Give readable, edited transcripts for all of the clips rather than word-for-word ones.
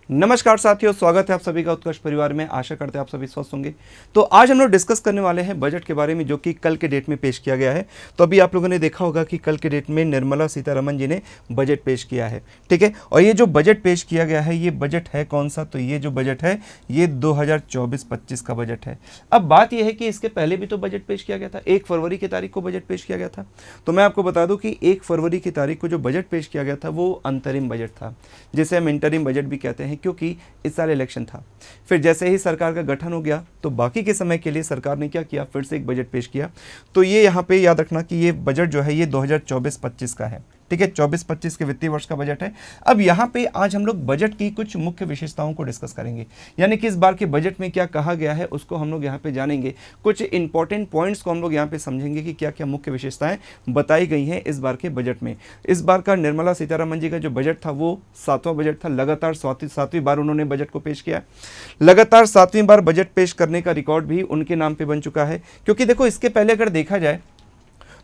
नमस्कार साथियों, स्वागत है आप सभी का उत्कर्ष परिवार में। आशा करते हैं आप सभी स्वस्थ होंगे। तो आज हम लोग डिस्कस करने वाले हैं बजट के बारे में, जो कि कल के डेट में पेश किया गया है। तो अभी आप लोगों ने देखा होगा कि कल के डेट में निर्मला सीतारमण जी ने बजट पेश किया है, ठीक है। और ये जो बजट पेश किया गया है, ये बजट है कौन सा? तो ये जो बजट है ये 2024-25 का बजट है। अब बात यह है कि इसके पहले भी तो बजट पेश किया गया था, 1 फरवरी की तारीख को बजट पेश किया गया था। तो मैं आपको बता दूं कि 1 फरवरी की तारीख को जो बजट पेश किया गया था वो अंतरिम बजट था, जिसे हम इंटरिम बजट भी कहते हैं, क्योंकि इस साल इलेक्शन था। फिर जैसे ही सरकार का गठन हो गया तो बाकी के समय के लिए सरकार ने क्या किया, फिर से एक बजट पेश किया। तो ये यहाँ पे याद रखना कि ये बजट जो है ये 2024-25 का है, ठीक है। 24-25 के वित्तीय वर्ष का बजट है। अब यहाँ पे आज हम लोग बजट की कुछ मुख्य विशेषताओं को डिस्कस करेंगे, यानी कि इस बार के बजट में क्या कहा गया है उसको हम लोग यहाँ पे जानेंगे। कुछ इंपॉर्टेंट पॉइंट्स को हम लोग यहाँ पे समझेंगे कि क्या क्या मुख्य विशेषताएं बताई गई हैं इस बार के बजट में। इस बार का निर्मला सीतारमण जी का जो बजट था वो 7वां बजट था। लगातार 7वीं बार उन्होंने बजट को पेश किया। लगातार 7वीं बार बजट पेश करने का रिकॉर्ड भी उनके नाम पे बन चुका है, क्योंकि देखो इसके पहले अगर देखा जाए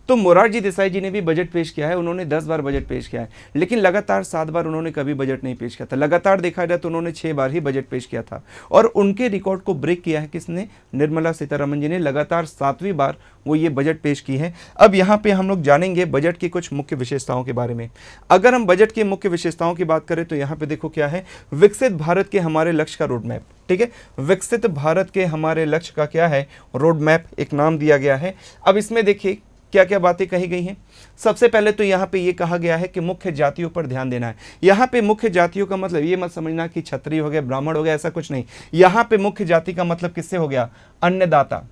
तो मोरारजी देसाई जी ने भी बजट पेश किया है, उन्होंने 10 बार बजट पेश किया है, लेकिन लगातार 7 बार उन्होंने कभी बजट नहीं पेश किया था। लगातार देखा जाए तो उन्होंने 6 बार ही बजट पेश किया था, और उनके रिकॉर्ड को ब्रेक किया है किसने? निर्मला सीतारमण जी ने। लगातार 7वीं बार वो ये बजट पेश की है। अब यहाँ पे हम लोग जानेंगे बजट की कुछ मुख्य विशेषताओं के बारे में। अगर हम बजट की मुख्य विशेषताओं की बात करें तो यहाँ पे देखो क्या है, विकसित भारत के हमारे लक्ष्य का रोड मैप, ठीक है। विकसित भारत के हमारे लक्ष्य का क्या है, रोड मैप एक नाम दिया गया है। अब इसमें देखिए क्या क्या बातें कही गई हैं। सबसे पहले तो यहाँ पे ये कहा गया है कि मुख्य जातियों पर ध्यान देना है। यहाँ पे मुख्य जातियों का मतलब ये मत समझना कि क्षत्रिय हो गए, ब्राह्मण हो गया, ऐसा कुछ नहीं। यहाँ पे मुख्य जाति का मतलब किससे हो गया? अन्नदाता।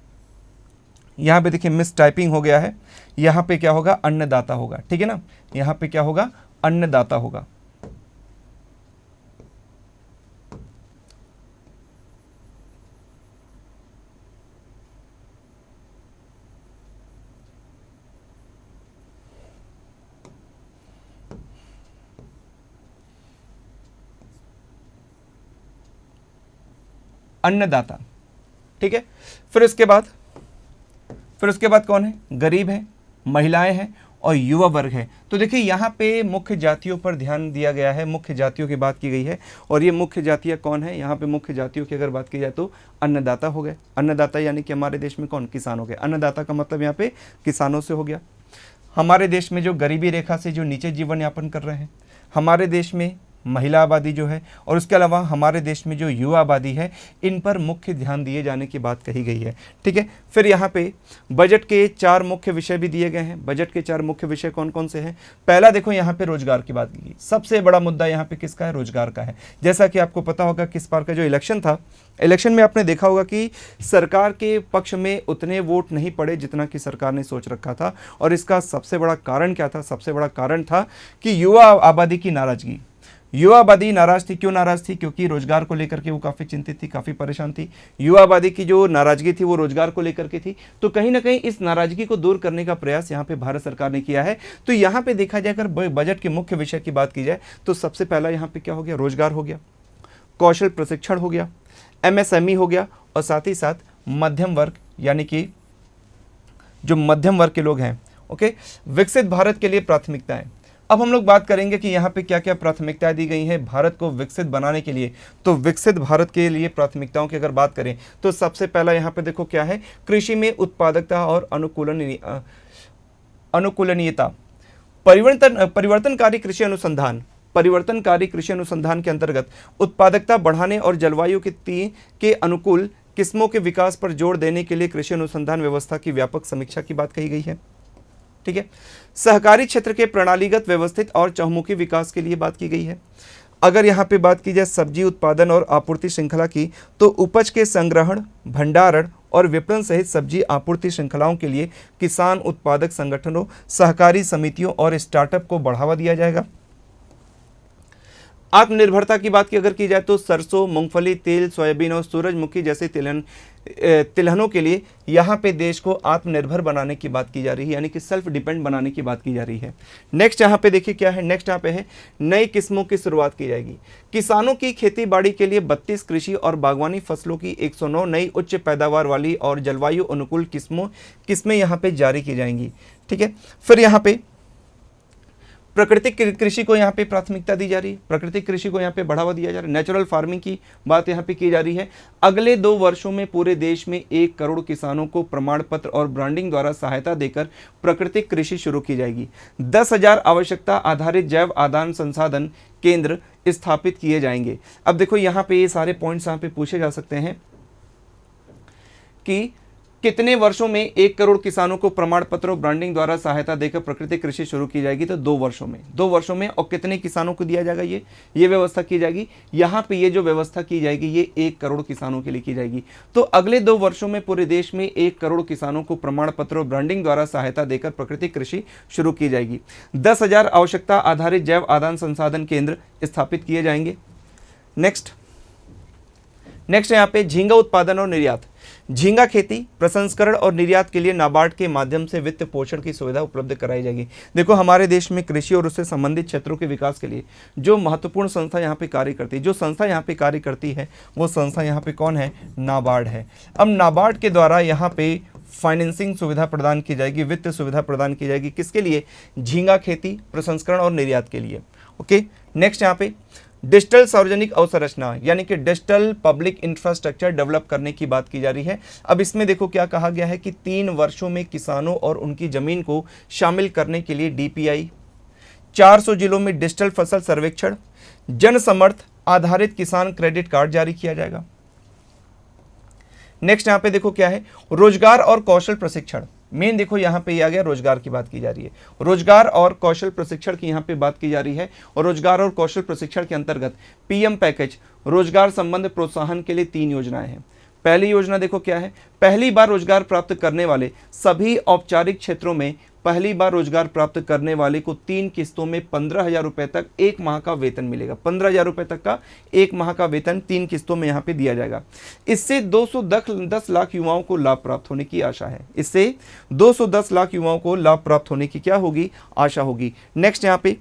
यहाँ पे देखिए मिस टाइपिंग हो गया है, यहाँ पे क्या होगा? अन्नदाता होगा, ठीक है ना। यहाँ पे क्या होगा? अन्नदाता होगा। अन्नदाता, ठीक है। फिर उसके बाद कौन है? गरीब है, महिलाएं हैं और युवा वर्ग है। तो देखिए यहाँ पे मुख्य जातियों पर ध्यान दिया गया है, मुख्य जातियों की बात की गई है। और ये मुख्य जातियाँ कौन है? यहाँ पे मुख्य जातियों की अगर बात की जाए तो अन्नदाता हो गए। अन्नदाता यानी कि हमारे देश में कौन? किसान हो गए। अन्नदाता का मतलब यहाँ पे किसानों से हो गया। हमारे देश में जो गरीबी रेखा से जो नीचे जीवन यापन कर रहे हैं, हमारे देश में महिला आबादी जो है, और उसके अलावा हमारे देश में जो युवा आबादी है, इन पर मुख्य ध्यान दिए जाने की बात कही गई है, ठीक है। फिर यहाँ पे बजट के 4 मुख्य विषय भी दिए गए हैं। बजट के 4 मुख्य विषय कौन कौन से हैं? पहला देखो यहाँ पे रोजगार की बात की। सबसे बड़ा मुद्दा यहाँ पे किसका है? रोजगार का है। जैसा कि आपको पता होगा कि इस बार का जो इलेक्शन था, इलेक्शन में आपने देखा होगा कि सरकार के पक्ष में उतने वोट नहीं पड़े जितना कि सरकार ने सोच रखा था। और इसका सबसे बड़ा कारण क्या था? सबसे बड़ा कारण था कि युवा आबादी की नाराजगी। युवा आबादी नाराज थी। क्यों नाराज थी? क्योंकि रोजगार को लेकर के वो काफ़ी चिंतित थी, काफ़ी परेशान थी। युवा आबादी की जो नाराजगी थी वो रोजगार को लेकर के थी। तो कहीं ना कहीं इस नाराजगी को दूर करने का प्रयास यहाँ पे भारत सरकार ने किया है। तो यहाँ पे देखा जाए, अगर बजट के मुख्य विषय की बात की जाए तो सबसे पहला यहाँ पे क्या हो गया? रोजगार हो गया, कौशल प्रशिक्षण हो गया, एमएसएमई हो गया, और साथ ही साथ मध्यम वर्ग, यानी कि जो मध्यम वर्ग के लोग हैं, ओके। विकसित भारत के लिए प्राथमिकताएं। अब हम लोग बात करेंगे कि यहाँ पे क्या क्या प्राथमिकताएं दी गई हैं भारत को विकसित बनाने के लिए। तो विकसित भारत के लिए प्राथमिकताओं की अगर बात करें तो सबसे पहला यहाँ पे देखो क्या है? कृषि में उत्पादकता और अनुकूलनीयता। परिवर्तनकारी कृषि अनुसंधान के अंतर्गत उत्पादकता बढ़ाने और जलवायु के अनुकूल किस्मों के विकास पर जोर देने के लिए कृषि अनुसंधान व्यवस्था की व्यापक समीक्षा की बात कही गई है, ठीक है। सहकारी क्षेत्र के प्रणालीगत, व्यवस्थित और चहुमुखी विकास के लिए बात की गई है। अगर यहाँ पे बात की जाए सब्जी उत्पादन और आपूर्ति श्रृंखला की, तो उपज के संग्रहण, भंडारण और विपणन सहित सब्जी आपूर्ति श्रृंखलाओं के लिए किसान उत्पादक संगठनों, सहकारी समितियों और स्टार्टअप को बढ़ावा दिया जाएगा। आत्मनिर्भरता की बात की अगर की जाए तो सरसों, मूंगफली, तेल, सोयाबीन और सूरजमुखी जैसे तिलहनों के लिए यहाँ पे देश को आत्मनिर्भर बनाने की बात की जा रही है, यानी कि सेल्फ डिपेंड बनाने की बात की जा रही है। नेक्स्ट यहाँ पे देखिए क्या है? नेक्स्ट यहाँ पे है नई किस्मों की शुरुआत की जाएगी। किसानों की खेती बाड़ी के लिए 32 कृषि और बागवानी फसलों की 109 नई उच्च पैदावार वाली और जलवायु अनुकूल किस्में यहाँ पे जारी की जाएंगी, ठीक है। फिर यहाँ पे प्राकृतिक कृषि को यहाँ पे प्राथमिकता दी जा रही है, प्राकृतिक कृषि को यहाँ पे बढ़ावा दिया जा रहा है, नेचुरल फार्मिंग की बात यहाँ पे की जा रही है। अगले 2 वर्षों में पूरे देश में 1 करोड़ किसानों को प्रमाण पत्र और ब्रांडिंग द्वारा सहायता देकर प्राकृतिक कृषि शुरू की जाएगी। 10,000 आवश्यकता आधारित जैव आदान संसाधन केंद्र स्थापित किए जाएंगे। अब देखो यहाँ पे ये सारे पॉइंट्स यहाँ पे पूछे जा सकते हैं कि कितने वर्षों में 1 करोड़ किसानों को प्रमाण पत्र और ब्रांडिंग द्वारा सहायता देकर प्राकृतिक कृषि शुरू की जाएगी। तो 2 वर्षों में, 2 वर्षों में, और कितने किसानों को दिया जाएगा, ये व्यवस्था की जाएगी। यहाँ पे ये जो व्यवस्था की जाएगी ये 1 करोड़ किसानों के लिए की जाएगी। तो अगले 2 वर्षों में पूरे देश में 1 करोड़ किसानों को प्रमाण पत्र और ब्रांडिंग द्वारा सहायता देकर प्राकृतिक कृषि शुरू की जाएगी। 10,000 आवश्यकता आधारित जैव आदान संसाधन केंद्र स्थापित किए जाएंगे। नेक्स्ट यहाँ पे झींगा उत्पादन और निर्यात। झींगा खेती, प्रसंस्करण और निर्यात के लिए नाबार्ड के माध्यम से वित्त पोषण की सुविधा उपलब्ध कराई जाएगी। देखो हमारे देश में कृषि और उससे संबंधित क्षेत्रों के विकास के लिए जो महत्वपूर्ण संस्था यहाँ पे कार्य करती है, जो संस्था यहाँ पे कार्य करती है वो संस्था यहाँ पे कौन है, नाबार्ड है। अब नाबार्ड के द्वारा यहाँ पे फाइनेंसिंग सुविधा प्रदान की जाएगी, वित्त सुविधा प्रदान की जाएगी, किसके लिए, झींगा खेती, प्रसंस्करण और निर्यात के लिए। ओके, नेक्स्ट यहाँ पे डिजिटल सार्वजनिक अवसंरचना यानी कि डिजिटल पब्लिक इंफ्रास्ट्रक्चर डेवलप करने की बात की जा रही है। अब इसमें देखो क्या कहा गया है कि 3 वर्षों में किसानों और उनकी जमीन को शामिल करने के लिए डीपीआई, 400 जिलों में डिजिटल फसल सर्वेक्षण, जनसमर्थ आधारित किसान क्रेडिट कार्ड जारी किया जाएगा। नेक्स्ट यहाँ पे देखो क्या है, रोजगार और कौशल प्रशिक्षण। मेन देखो यहाँ पे आ गया, रोजगार की बात की जा रही है, रोजगार और कौशल प्रशिक्षण की यहाँ पे बात की जा रही है। और रोजगार और कौशल प्रशिक्षण के अंतर्गत पीएम पैकेज रोजगार संबंध प्रोत्साहन के लिए 3 योजनाएं हैं। पहली योजना देखो क्या है, पहली बार रोजगार प्राप्त करने वाले सभी औपचारिक क्षेत्रों में पहली बार रोजगार प्राप्त करने वाले को 3 किस्तों में 15,000 रुपए तक 1 माह का वेतन मिलेगा। 15,000 रुपए तक का 1 माह का वेतन 3 किस्तों में यहाँ पे दिया जाएगा। इससे 210 लाख युवाओं को लाभ प्राप्त होने की आशा है। इससे 210 लाख युवाओं को लाभ प्राप्त होने की क्या होगी, आशा होगी। नेक्स्ट यहाँ पे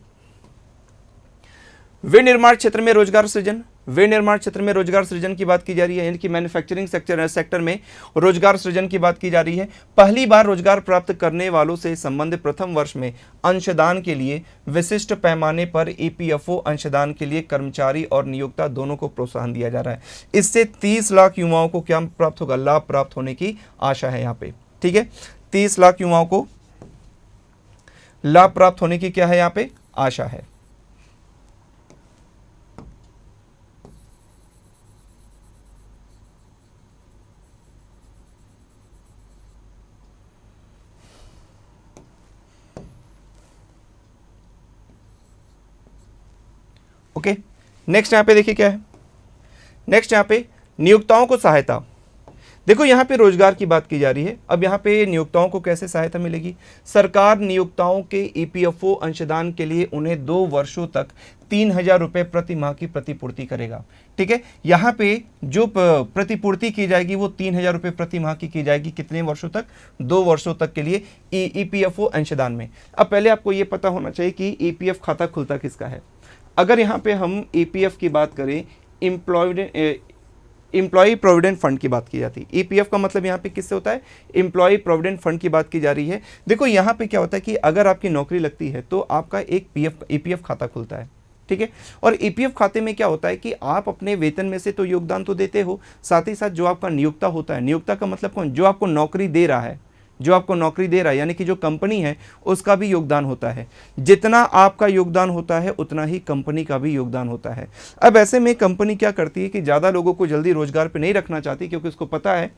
विनिर्माण क्षेत्र में रोजगार सृजन। विनिर्माण क्षेत्र में रोजगार सृजन की बात की जा रही है, यानी कि मैन्युफैक्चरिंग सेक्टर में रोजगार सृजन की बात की जा रही है। पहली बार रोजगार प्राप्त करने वालों से संबंधित प्रथम वर्ष में अंशदान के लिए विशिष्ट पैमाने पर ईपीएफओ अंशदान के लिए कर्मचारी और नियोक्ता दोनों को प्रोत्साहन दिया जा रहा है। इससे 30 लाख युवाओं को क्या प्राप्त होगा, लाभ प्राप्त होने की आशा है यहाँ पे। ठीक है, 30 लाख युवाओं को लाभ प्राप्त होने की क्या है यहाँ पे, आशा है। ओके, नेक्स्ट यहाँ पे देखिए क्या है, नेक्स्ट यहाँ पे नियोक्ताओं को सहायता। देखो यहाँ पे रोजगार की बात की जा रही है। अब यहाँ पे नियोक्ताओं को कैसे सहायता मिलेगी, सरकार नियोक्ताओं के ईपीएफओ अंशदान के लिए उन्हें 2 वर्षों तक 3,000 रुपये प्रति माह की प्रतिपूर्ति करेगा। ठीक है, यहाँ पे जो प्रतिपूर्ति की जाएगी वो 3,000 रुपये प्रति माह की जाएगी। कितने वर्षों तक, 2 वर्षों तक के लिए ईपीएफओ अंशदान में। अब पहले आपको ये पता होना चाहिए कि ईपीएफ खाता खुलता किसका है। अगर यहाँ पे हम ईपीएफ की बात करें, एम्प्लॉय प्रोविडेंट फंड की बात की जाती है। ईपीएफ का मतलब यहाँ पे किससे होता है, एम्प्लॉय प्रोविडेंट फंड की बात की जा रही है। देखो यहाँ पे क्या होता है कि अगर आपकी नौकरी लगती है तो आपका एक ईपीएफ खाता खुलता है। ठीक है, और ईपीएफ खाते में क्या होता है कि आप अपने वेतन में से तो योगदान तो देते हो, साथ ही साथ जो आपका नियोक्ता होता है, नियोक्ता का मतलब कौन, जो आपको नौकरी दे रहा है, जो आपको नौकरी दे रहा है यानी कि जो कंपनी है उसका भी योगदान होता है। जितना आपका योगदान होता है उतना ही कंपनी का भी योगदान होता है। अब ऐसे में कंपनी क्या करती है कि ज़्यादा लोगों को जल्दी रोजगार पे नहीं रखना चाहती, क्योंकि उसको पता है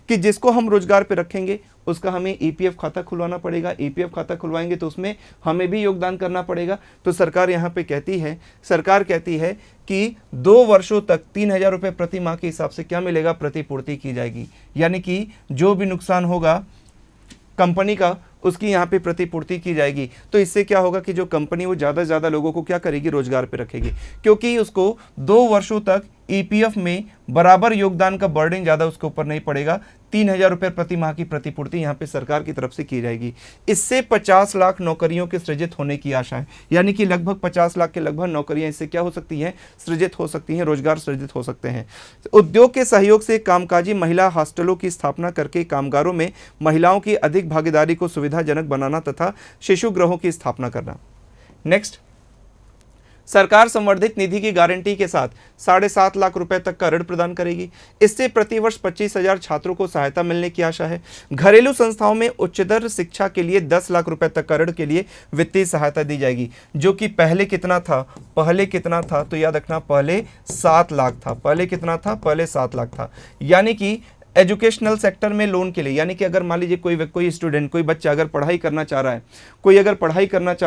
कि जिसको हम रोजगार पे रखेंगे उसका हमें ईपीएफ खाता खुलवाना पड़ेगा। ईपीएफ खाता खुलवाएंगे तो उसमें हमें भी योगदान करना पड़ेगा। तो सरकार यहाँ पे कहती है, सरकार कहती है कि 2 वर्षों तक 3,000 रुपये प्रति माह के हिसाब से क्या मिलेगा, प्रतिपूर्ति की जाएगी। यानी कि जो भी नुकसान होगा कंपनी का उसकी यहाँ पे प्रतिपूर्ति की जाएगी। तो इससे क्या होगा कि जो कंपनी वो ज़्यादा से ज़्यादा लोगों को क्या करेगी, रोजगार पे रखेगी, क्योंकि उसको 2 वर्षों तक ईपीएफ में बराबर योगदान का बर्डन ज़्यादा उसके ऊपर नहीं पड़ेगा। 3,000 रुपये प्रति माह की प्रतिपूर्ति यहाँ पे सरकार की तरफ से की जाएगी। इससे 50 लाख नौकरियों के सृजित होने की आशा है, यानी कि लगभग 50 लाख के लगभग नौकरियाँ इससे क्या हो सकती हैं, सृजित हो सकती हैं, रोजगार सृजित हो सकते हैं। उद्योग के सहयोग से कामकाजी महिला हॉस्टलों की स्थापना करके कामगारों में महिलाओं की अधिक भागीदारी को सुविधाजनक बनाना तथा शिशु गृहों की स्थापना करना। नेक्स्ट, सरकार संवर्धित निधि की गारंटी के साथ 7.5 लाख रुपए तक का ऋण प्रदान करेगी। इससे प्रतिवर्ष 25,000 छात्रों को सहायता मिलने की आशा है। घरेलू संस्थाओं में उच्चतर शिक्षा के लिए 10 लाख रुपए तक का ऋण के लिए वित्तीय सहायता दी जाएगी, जो कि पहले कितना था, तो याद रखना पहले 7 लाख था। पहले कितना था, पहले 7 लाख था। यानी कि एजुकेशनल सेक्टर में लोन के लिए, यानी कि अगर मान लीजिए कोई स्टूडेंट, कोई बच्चा अगर पढ़ाई करना चाह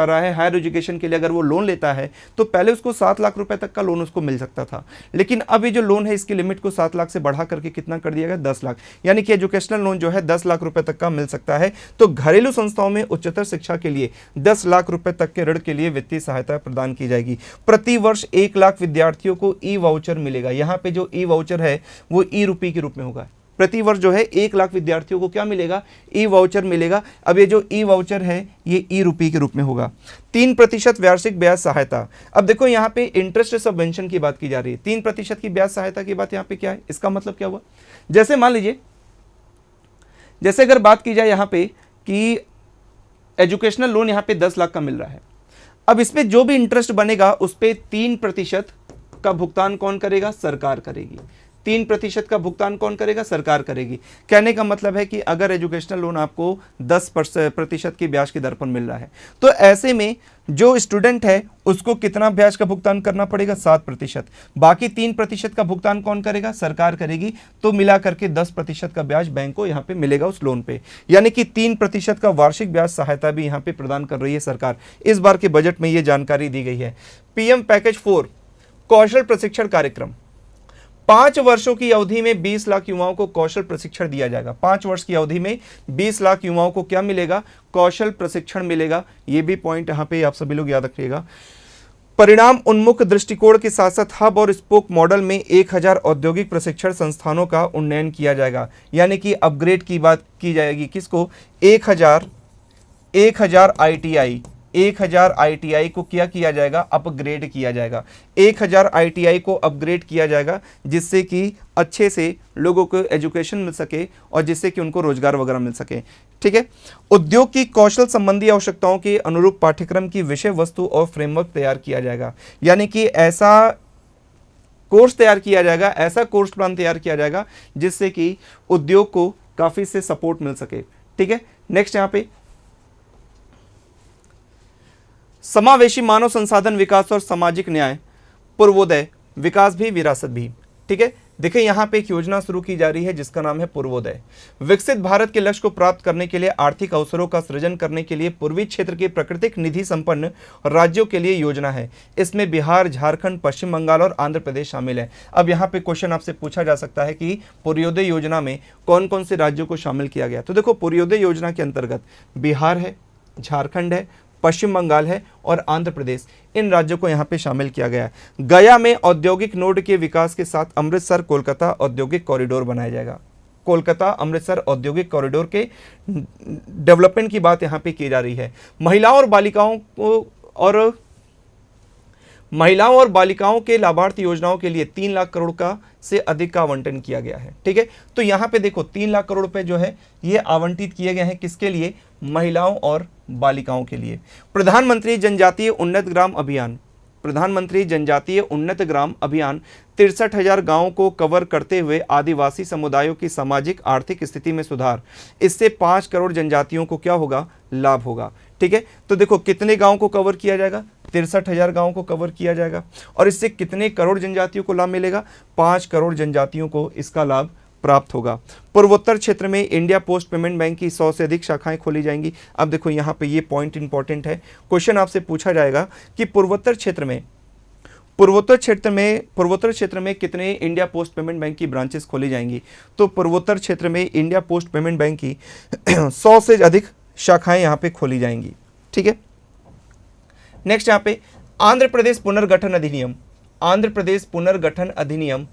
रहा है, हायर एजुकेशन के लिए अगर वो लोन लेता है, तो पहले उसको 7 लाख रुपए तक का लोन उसको मिल सकता था। लेकिन अब ये जो लोन है इसकी लिमिट को 7 लाख से बढ़ा करके कितना कर दिया गया, 10 लाख। यानी कि एजुकेशनल लोन जो है 10 लाख रुपए तक का मिल सकता है। तो घरेलू संस्थाओं में उच्चतर शिक्षा के लिए 10 लाख रुपए तक के ऋण के लिए वित्तीय सहायता प्रदान की जाएगी। प्रति वर्ष 1 लाख विद्यार्थियों को ई वाउचर मिलेगा। यहाँ पे जो ई वाउचर है वो ई रुपये के रूप में होगा। प्रति वर्ष जो है 1 लाख विद्यार्थियों को क्या मिलेगा, ई वाउचर मिलेगा। अब ये जो ई वाउचर है ये ई रुपये के रूप में होगा। 3% वार्षिक ब्याज सहायता। अब देखो यहाँ पे इंटरेस्ट सबवेंशन की बात की जा रही है। 3% की ब्याज सहायता की बात यहाँ पे क्या है, इसका मतलब क्या हुआ, जैसे मान लीजिए, जैसे अगर बात की जाए यहाँ पे कि एजुकेशनल लोन यहाँ पे 10 लाख का मिल रहा है। अब इस पे जो भी इंटरेस्ट बनेगा उस पे 3% का भुगतान कौन करेगा, सरकार करेगी। 3% का भुगतान कौन करेगा, सरकार करेगी। कहने का मतलब है कि अगर एजुकेशनल लोन आपको 10% की ब्याज की दर पर मिल रहा है, तो ऐसे में जो स्टूडेंट है उसको कितना ब्याज का भुगतान करना पड़ेगा, 7%। बाकी 3% का भुगतान कौन करेगा, सरकार करेगी। तो मिला करके 10% का ब्याज बैंक को यहाँ पे मिलेगा उस लोन पे। यानी कि 3% का वार्षिक ब्याज सहायता भी यहाँ पे प्रदान कर रही है सरकार। इस बार के बजट में ये जानकारी दी गई है। पीएम पैकेज 4 कौशल प्रशिक्षण कार्यक्रम, 5 वर्षों की अवधि में 20 लाख युवाओं को कौशल प्रशिक्षण दिया जाएगा। 5 वर्ष की अवधि में 20 लाख युवाओं को क्या मिलेगा, कौशल प्रशिक्षण मिलेगा। ये भी पॉइंट यहाँ पे आप सभी लोग याद रखिएगा। परिणाम उन्मुख दृष्टिकोण के साथ साथ हब और स्पोक मॉडल में 1000 औद्योगिक प्रशिक्षण संस्थानों का उन्नयन किया जाएगा। यानी कि अपग्रेड की बात की जाएगी, किसको, 1000 ITI, 1000 ITI को क्या किया जाएगा, अपग्रेड किया जाएगा। 1000 ITI को अपग्रेड किया जाएगा, जिससे कि अच्छे से लोगों को एजुकेशन मिल सके और जिससे कि उनको रोजगार वगैरह मिल सके। ठीक है। उद्योग की कौशल संबंधी आवश्यकताओं के अनुरूप पाठ्यक्रम की विषय वस्तु और फ्रेमवर्क तैयार किया जाएगा। यानी कि ऐसा कोर्स तैयार किया जाएगा, ऐसा कोर्स प्लान तैयार किया जाएगा जिससे कि उद्योग को काफी से सपोर्ट मिल सके। ठीक है। नेक्स्ट यहाँ पे समावेशी मानव संसाधन विकास और सामाजिक न्याय, पूर्वोदय, विकास भी विरासत भी। ठीक है। देखिए यहाँ पे एक योजना शुरू की जा रही है जिसका नाम है पूर्वोदय। विकसित भारत के लक्ष्य को प्राप्त करने के लिए आर्थिक अवसरों का सृजन करने के लिए पूर्वी क्षेत्र के प्राकृतिक निधि संपन्न राज्यों के लिए योजना है। इसमें बिहार, झारखंड, पश्चिम बंगाल और आंध्र प्रदेश शामिल है। अब यहाँ पे क्वेश्चन आपसे पूछा जा सकता है कि पूर्वोदय योजना में कौन कौन से राज्यों को शामिल किया गया। तो देखो, पूर्वोदय योजना के अंतर्गत बिहार है, झारखंड है, पश्चिम बंगाल है और आंध्र प्रदेश, इन राज्यों को यहां पे शामिल किया गया है। गया में औद्योगिक नोड के विकास के साथ अमृतसर कोलकाता औद्योगिक कॉरिडोर बनाया जाएगा। कोलकाता अमृतसर औद्योगिक कॉरिडोर के डेवलपमेंट की बात यहां पे की जा रही है। महिलाओं और बालिकाओं के लाभार्थी योजनाओं के लिए 3 लाख करोड़ का से अधिक का आवंटन किया गया है। ठीक है। तो यहाँ पे देखो 3 लाख करोड़ रुपए जो है ये आवंटित किए गए हैं, किसके लिए, महिलाओं और बालिकाओं के लिए। प्रधानमंत्री जनजातीय उन्नत ग्राम अभियान, प्रधानमंत्री जनजातीय उन्नत ग्राम अभियान 63,000 गांवों को कवर करते हुए आदिवासी समुदायों की सामाजिक आर्थिक स्थिति में सुधार। इससे 5 करोड़ जनजातियों को क्या होगा, लाभ होगा। ठीक है। तो देखो कितने गांवों को कवर किया जाएगा, 63,000 गांवों को कवर किया जाएगा और इससे कितने करोड़ जनजातियों को लाभ मिलेगा, 5 करोड़ जनजातियों को इसका लाभ प्राप्त होगा। पूर्वोत्तर क्षेत्र में इंडिया पोस्ट पेमेंट बैंक की 100 से अधिक शाखाएं खोली जाएंगी। अब देखो यहाँ पे ये पॉइंट इंपॉर्टेंट है, क्वेश्चन आपसे पूछा जाएगा कि पूर्वोत्तर क्षेत्र में कितने इंडिया पोस्ट पेमेंट बैंक की ब्रांचेस खोली जाएंगी। तो पूर्वोत्तर क्षेत्र में इंडिया पोस्ट पेमेंट बैंक की 100 से अधिक शाखाएं यहाँ पे खोली जाएंगी। ठीक है। नेक्स्ट यहाँ पे आंध्र प्रदेश पुनर्गठन अधिनियम, आंध्र प्रदेश पुनर्गठन अधिनियम।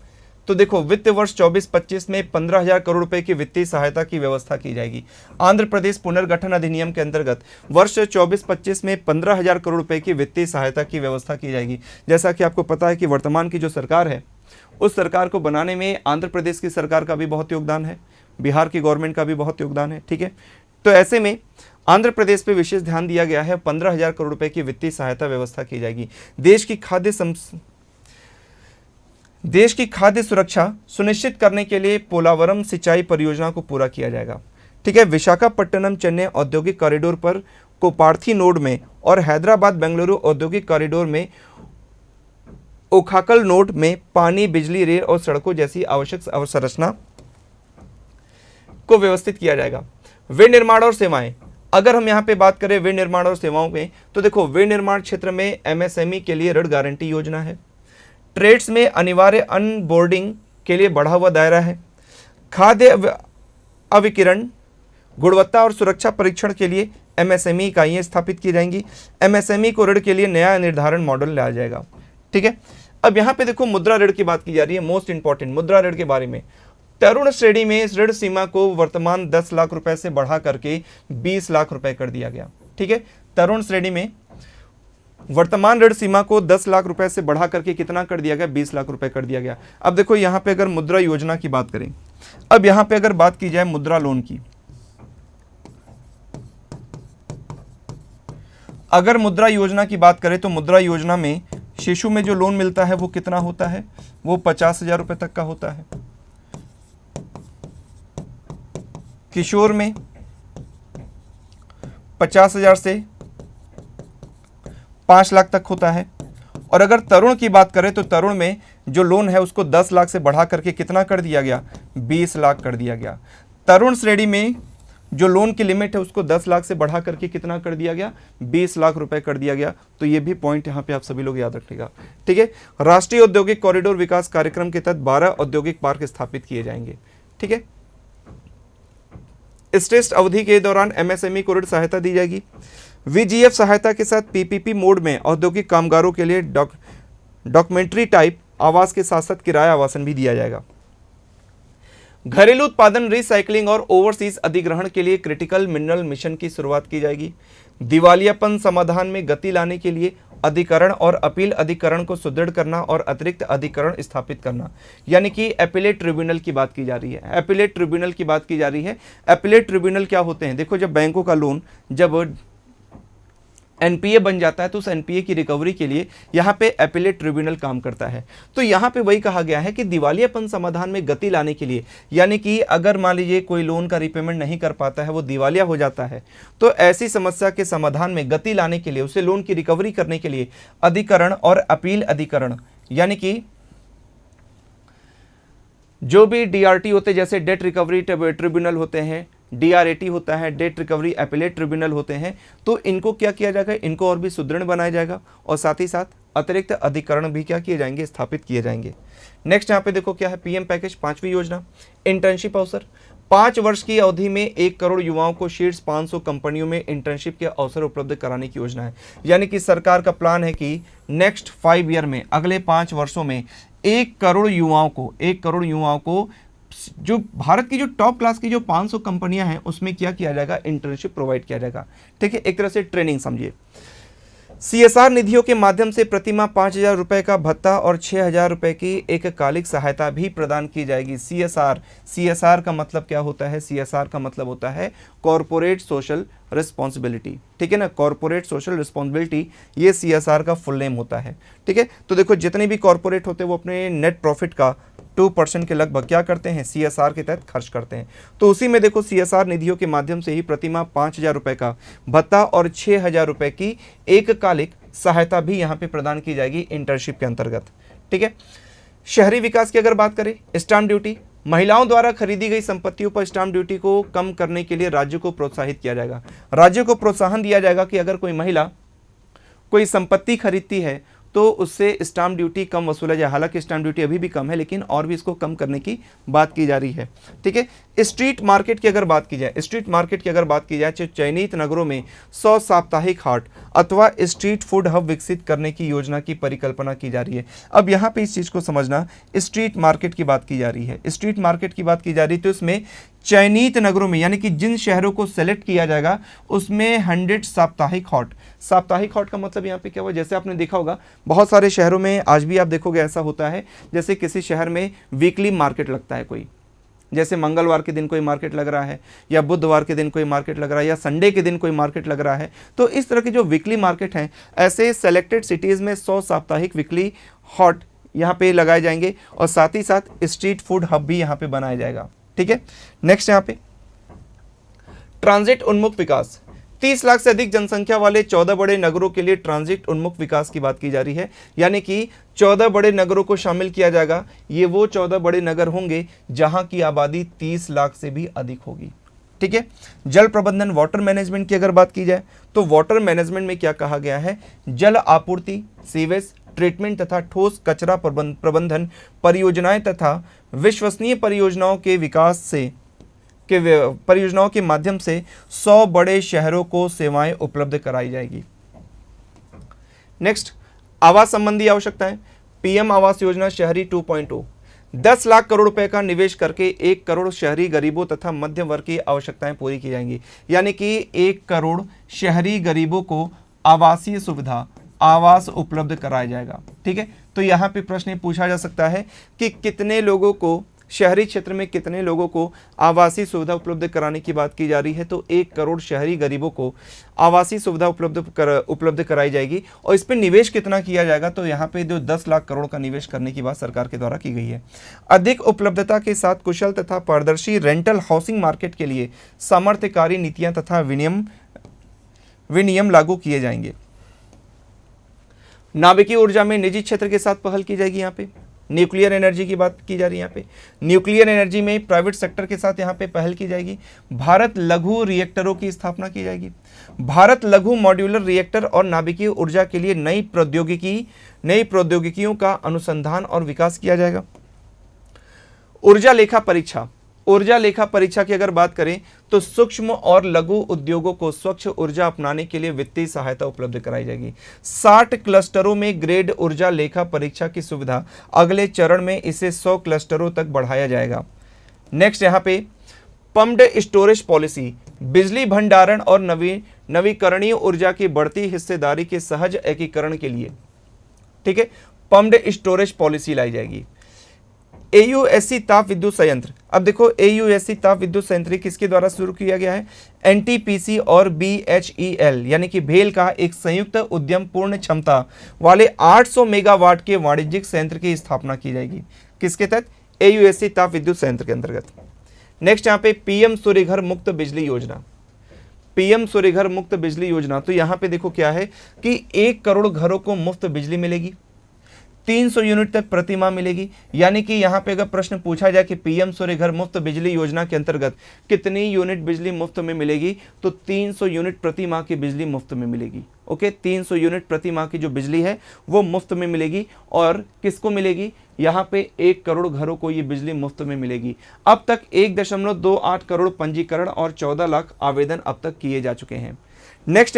तो देखो वित्त वर्ष 24-25 में 15,000 करोड़ रुपए की वित्तीय सहायता की व्यवस्था की जाएगी। आंध्र प्रदेश पुनर्गठन अधिनियम के अंतर्गत वर्ष 24-25 में 15,000 करोड़ रुपए की वित्तीय सहायता की व्यवस्था की जाएगी। जैसा कि आपको पता है कि वर्तमान की जो सरकार है उस सरकार को बनाने में आंध्र प्रदेश की सरकार का भी बहुत योगदान है, बिहार की गवर्नमेंट का भी बहुत योगदान है। ठीक है। तो ऐसे में आंध्र प्रदेश पे विशेष ध्यान दिया गया है। 15,000 करोड़ रुपए की वित्तीय सहायता व्यवस्था की जाएगी। देश की खाद्य सुरक्षा सुनिश्चित करने के लिए पोलावरम सिंचाई परियोजना को पूरा किया जाएगा। ठीक है, विशाखापट्टनम चेन्नई औद्योगिक कॉरिडोर पर कोपार्थी नोड में और हैदराबाद बेंगलुरु औद्योगिक कॉरिडोर में ओखाकल नोड में पानी, बिजली, रेल और सड़कों जैसी आवश्यक अवसंरचना को व्यवस्थित किया जाएगा। विनिर्माण और सेवाएं, अगर हम यहाँ पे बात करें विनिर्माण और सेवाओं में, तो देखो विनिर्माण क्षेत्र में एमएसएमई के लिए ऋण गारंटी योजना है। ट्रेड्स में अनिवार्य अनबोर्डिंग के लिए बढ़ा हुआ दायरा है। खाद्य अविकिरण, गुणवत्ता और सुरक्षा परीक्षण के लिए एमएसएमई इकाइयाँ स्थापित की जाएंगी। एमएसएमई को ऋण के लिए नया निर्धारण मॉडल लाया जाएगा। ठीक है, अब यहाँ पे देखो मुद्रा ऋण की बात की जा रही है। मोस्ट इंपॉर्टेंट मुद्रा ऋण के बारे में, तरुण श्रेणी में इस ऋण सीमा को वर्तमान 10 लाख रुपए से बढ़ा करके 20 लाख रुपए कर दिया गया। ठीक है, तरुण श्रेणी में वर्तमान ऋण सीमा को 10 लाख रुपए से बढ़ा करके कितना कर दिया गया, 20 लाख रुपए कर दिया गया। अब देखो यहाँ पे अगर मुद्रा योजना की बात करें, अब यहाँ पे अगर बात की जाए मुद्रा लोन की, अगर मुद्रा योजना की बात करें तो मुद्रा योजना में शिशु में जो लोन मिलता है वो कितना होता है, वो 50,000 रुपए तक का होता है। किशोर में 50,000 से 5 लाख तक होता है। और अगर तरुण की बात करें तो तरुण में जो लोन है उसको 10 लाख से बढ़ा करके कितना कर दिया गया, 20 लाख कर दिया गया। तरुण श्रेणी में जो लोन की लिमिट है उसको 10 लाख से बढ़ा करके कितना कर दिया गया, 20 लाख रुपए कर दिया गया। तो ये भी पॉइंट यहाँ पे आप सभी लोग याद रखिएगा। ठीक है, राष्ट्रीय औद्योगिक कॉरिडोर विकास कार्यक्रम के तहत 12 औद्योगिक पार्क स्थापित किए जाएंगे। ठीक है, इस टेस्ट अवधि के दौरान एमएसएमई को ऋण सहायता दी जाएगी। वीजीएफ सहायता के साथ पीपीपी मोड में औद्योगिक कामगारों के लिए डॉक्यूमेंट्री टाइप आवास के साथ साथ किराया आवासन भी दिया जाएगा। घरेलू उत्पादन, रिसाइकलिंग और ओवरसीज अधिग्रहण के लिए क्रिटिकल मिनरल मिशन की शुरुआत की जाएगी। दिवालियापन समाधान में गति लाने के लिए अधिकरण और अपील अधिकरण को सुदृढ़ करना और अतिरिक्त अधिकरण स्थापित करना, यानी कि एपिलेट ट्रिब्यूनल की बात की जा रही है। एपिलेट ट्रिब्यूनल की बात की जा रही है। एपिलेट ट्रिब्यूनल क्या होते हैं, देखो जब बैंकों का लोन जब एनपीए बन जाता है तो उस एनपीए की रिकवरी के लिए यहाँ पे एपिलेट ट्रिब्यूनल काम करता है। तो यहाँ पे वही कहा गया है कि दिवालियापन समाधान में गति लाने के लिए, यानी कि अगर मान लीजिए कोई लोन का रीपेमेंट नहीं कर पाता है, वो दिवालिया हो जाता है, तो ऐसी समस्या के समाधान में गति लाने के लिए, उसे लोन की रिकवरी करने के लिए अधिकरण और अपील अधिकरण, यानी कि जो भी डीआरटी होते हैं, जैसे डेट रिकवरी ट्रिब्यूनल होते हैं, डीआरएटी होता है, डेट रिकवरी एपिलेट ट्रिब्यूनल होते हैं, तो इनको क्या किया जाएगा, इनको और भी सुदृढ़ बनाया जाएगा और साथ ही साथ अतिरिक्त अधिकरण भी क्या किए जाएंगे, स्थापित किए जाएंगे। नेक्स्ट यहाँ पे देखो क्या है, पीएम पैकेज 5वीं योजना, इंटर्नशिप अवसर। 5 वर्ष की अवधि में 1 करोड़ युवाओं को शीर्ष 500 कंपनियों में इंटर्नशिप के अवसर उपलब्ध कराने की योजना है। यानी कि सरकार का प्लान है कि नेक्स्ट 5 ईयर में, अगले 5 वर्षों में 1 करोड़ युवाओं को जो भारत की जो टॉप क्लास की जो 500 कंपनियां हैं उसमें क्या किया जाएगा, इंटर्नशिप प्रोवाइड किया जाएगा। ठीक है, एक तरह से ट्रेनिंग समझिए। सीएसआर निधियों के माध्यम से प्रतिमाह 5,000 रुपए का भत्ता और 6,000 रुपए की एककालिक सहायता भी प्रदान की जाएगी। सीएसआर का मतलब क्या होता है, सीएसआर का मतलब होता है कॉर्पोरेट सोशल रिस्पॉन्सिबिलिटी। ठीक है ना, कॉर्पोरेट सोशल रिस्पॉन्सिबिलिटी, ये सीएसआर का फुल नेम होता है। ठीक है, तो देखो जितने भी कॉर्पोरेट होते हैं वो अपने नेट प्रॉफिट का 2% के लगभग क्या करते हैं, सीएसआर के तहत खर्च करते हैं। तो उसी में देखो सीएसआर निधियों के माध्यम से ही प्रतिमाह 5,000 रुपए का भत्ता और 6,000 रुपए की एककालिक सहायता भी यहाँ पे प्रदान की जाएगी इंटर्नशिप के अंतर्गत। ठीक है, शहरी विकास की अगर बात करें, स्टाम्प ड्यूटी, महिलाओं द्वारा खरीदी गई संपत्तियों पर स्टाम्प ड्यूटी को कम करने के लिए राज्य को प्रोत्साहित किया जाएगा। राज्य को प्रोत्साहन दिया जाएगा कि अगर कोई महिला कोई संपत्ति खरीदती है तो उससे स्टाम्प ड्यूटी कम वसूला जाए। हालांकि स्टाम्प ड्यूटी अभी भी कम है, लेकिन और भी इसको कम करने की बात की जा रही है। ठीक है, स्ट्रीट मार्केट की अगर बात की जाए, तो चयनित नगरों में 100 साप्ताहिक हाट अथवा स्ट्रीट फूड हब विकसित करने की योजना की परिकल्पना की जा रही है। अब यहाँ पे इस चीज़ को समझना, स्ट्रीट मार्केट की बात की जा रही है, तो इसमें चयनित नगरों में, यानी कि जिन शहरों को सेलेक्ट किया जाएगा उसमें 100 साप्ताहिक हॉट का मतलब यहाँ पे क्या हुआ, जैसे आपने देखा होगा बहुत सारे शहरों में आज भी आप देखोगे ऐसा होता है, जैसे किसी शहर में वीकली मार्केट लगता है कोई, जैसे मंगलवार के दिन कोई मार्केट लग रहा है, या बुधवार के दिन कोई मार्केट लग रहा है, या संडे के दिन कोई मार्केट लग रहा है। तो इस तरह के जो वीकली मार्केट हैं, ऐसे सेलेक्टेड सिटीज़ में 100 साप्ताहिक वीकली हॉट यहाँ पे लगाए जाएंगे, और साथ ही साथ स्ट्रीट फूड हब भी यहाँ पे बनाया जाएगा। ठीक है, नेक्स्ट यहाँ पे ट्रांजिट उन्मुख विकास। 30 लाख से अधिक जनसंख्या वाले 14 बड़े नगरों के लिए ट्रांजिट उन्मुख विकास की बात की जा रही है, यानी कि 14 बड़े नगरों को शामिल किया जाएगा। ये वो 14 बड़े नगर होंगे जहां की आबादी 30 लाख से भी अधिक होगी। ठीक है, जल प्रबंधन, वाटर मैनेजमेंट की अगर बात की जाए तो वाटर मैनेजमेंट में क्या कहा गया है, जल आपूर्ति, सीवेज ट्रीटमेंट तथा ठोस कचरा प्रबंधन परियोजनाएं तथा विश्वसनीय परियोजनाओं के विकास से परियोजनाओं के माध्यम से 100 बड़े शहरों को सेवाएं उपलब्ध कराई जाएगी। नेक्स्ट, आवास संबंधी आवश्यकताएं। पीएम आवास योजना शहरी 2.0, 10 लाख करोड़ रुपए का निवेश करके 1 करोड़ शहरी गरीबों तथा मध्यम वर्ग की आवश्यकताएं पूरी की जाएंगी। यानी कि 1 करोड़ शहरी गरीबों को आवासीय सुविधा, आवास उपलब्ध कराया जाएगा। ठीक है, तो यहाँ पे प्रश्न पूछा जा सकता है कि कितने लोगों को, शहरी क्षेत्र में कितने लोगों को आवासीय सुविधा उपलब्ध कराने की बात की जा रही है। तो 1 करोड़ शहरी गरीबों को आवासीय सुविधा उपलब्ध कराई जाएगी। और इस पर निवेश कितना किया जाएगा, तो यहाँ पे जो 10 लाख करोड़ का निवेश करने की बात सरकार के द्वारा की गई है। अधिक उपलब्धता के साथ कुशल तथा पारदर्शी रेंटल हाउसिंग मार्केट के लिए सामर्थ्यकारी नीतियां तथा विनियम लागू किए जाएंगे। नाभिकीय ऊर्जा में निजी क्षेत्र के साथ पहल की जाएगी। यहाँ पे न्यूक्लियर एनर्जी की बात की जा रही है। यहाँ पे न्यूक्लियर एनर्जी में प्राइवेट सेक्टर के साथ यहाँ पे पहल की जाएगी। भारत लघु रिएक्टरों की स्थापना की जाएगी। भारत लघु मॉड्यूलर रिएक्टर और नाभिकीय ऊर्जा के लिए नई प्रौद्योगिकियों का अनुसंधान और विकास किया जाएगा। ऊर्जा लेखा परीक्षा, ऊर्जा लेखा परीक्षा की अगर बात करें तो सूक्ष्म और लघु उद्योगों को स्वच्छ ऊर्जा अपनाने के लिए वित्तीय सहायता उपलब्ध कराई जाएगी। 60 क्लस्टरों में ग्रेड ऊर्जा लेखा परीक्षा की सुविधा, अगले चरण में इसे 100 क्लस्टरों तक बढ़ाया जाएगा। नेक्स्ट यहाँ पे पम्प्ड स्टोरेज पॉलिसी, बिजली भंडारण और नवीकरणीय ऊर्जा की बढ़ती हिस्सेदारी के सहज एकीकरण के लिए, ठीक है, पम्प्ड स्टोरेज पॉलिसी लाई जाएगी। AUSC ताप विद्युत संयंत्र, अब देखो AUSC ताप विद्युत संयंत्र किसके द्वारा शुरू किया गया है, NTPC और BHEL यानी कि भेल का एक संयुक्त उद्यम पूर्ण क्षमता वाले 800 मेगावाट के वाणिज्यिक संयंत्र की स्थापना की जाएगी। किसके तहत, AUSC ताप विद्युत संयंत्र के अंतर्गत। नेक्स्ट यहाँ पे PM सूर्यघर मुक्त बिजली योजना, PM सूर्यघर मुक्त बिजली योजना, तो यहाँ पे देखो क्या है कि 1 करोड़ घरों को मुफ्त बिजली मिलेगी, 300 यूनिट तक प्रति माह मिलेगी। यानी कि यहाँ पे अगर प्रश्न पूछा जाए कि PM सूर्यघर मुफ्त बिजली योजना के अंतर्गत कितनी यूनिट बिजली मुफ्त में मिलेगी, तो 300 यूनिट प्रति माह की बिजली मुफ्त में मिलेगी। ओके, 300 यूनिट प्रति माह की जो बिजली है वो मुफ्त में मिलेगी। और किसको मिलेगी, यहाँ पे 1 करोड़ घरों को ये बिजली मुफ्त में मिलेगी। अब तक 1.28 करोड़ पंजीकरण और 14 लाख आवेदन अब तक किए जा चुके हैं। नेक्स्ट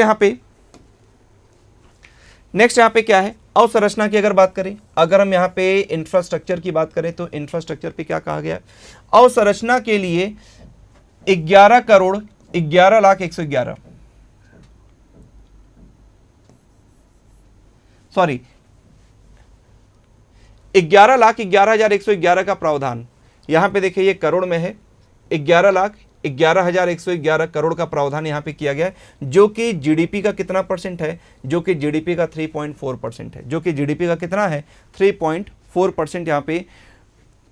यहाँ पे क्या है, अवसंरचना की अगर बात करें, अगर हम यहाँ पे इंफ्रास्ट्रक्चर की बात करें तो इंफ्रास्ट्रक्चर पे क्या कहा गया, अवसंरचना के लिए 11 करोड़ 11 लाख 111 सॉरी 11 लाख 11,111 का प्रावधान, यहां पे देखिए ये करोड़ में है, 11 लाख 11,111 करोड़ का प्रावधान यहां पे किया गया है, जो कि जीडीपी का कितना परसेंट है, जो कि जीडीपी का 3.4% है, जो कि जीडीपी का कितना है 3.4% यहां पे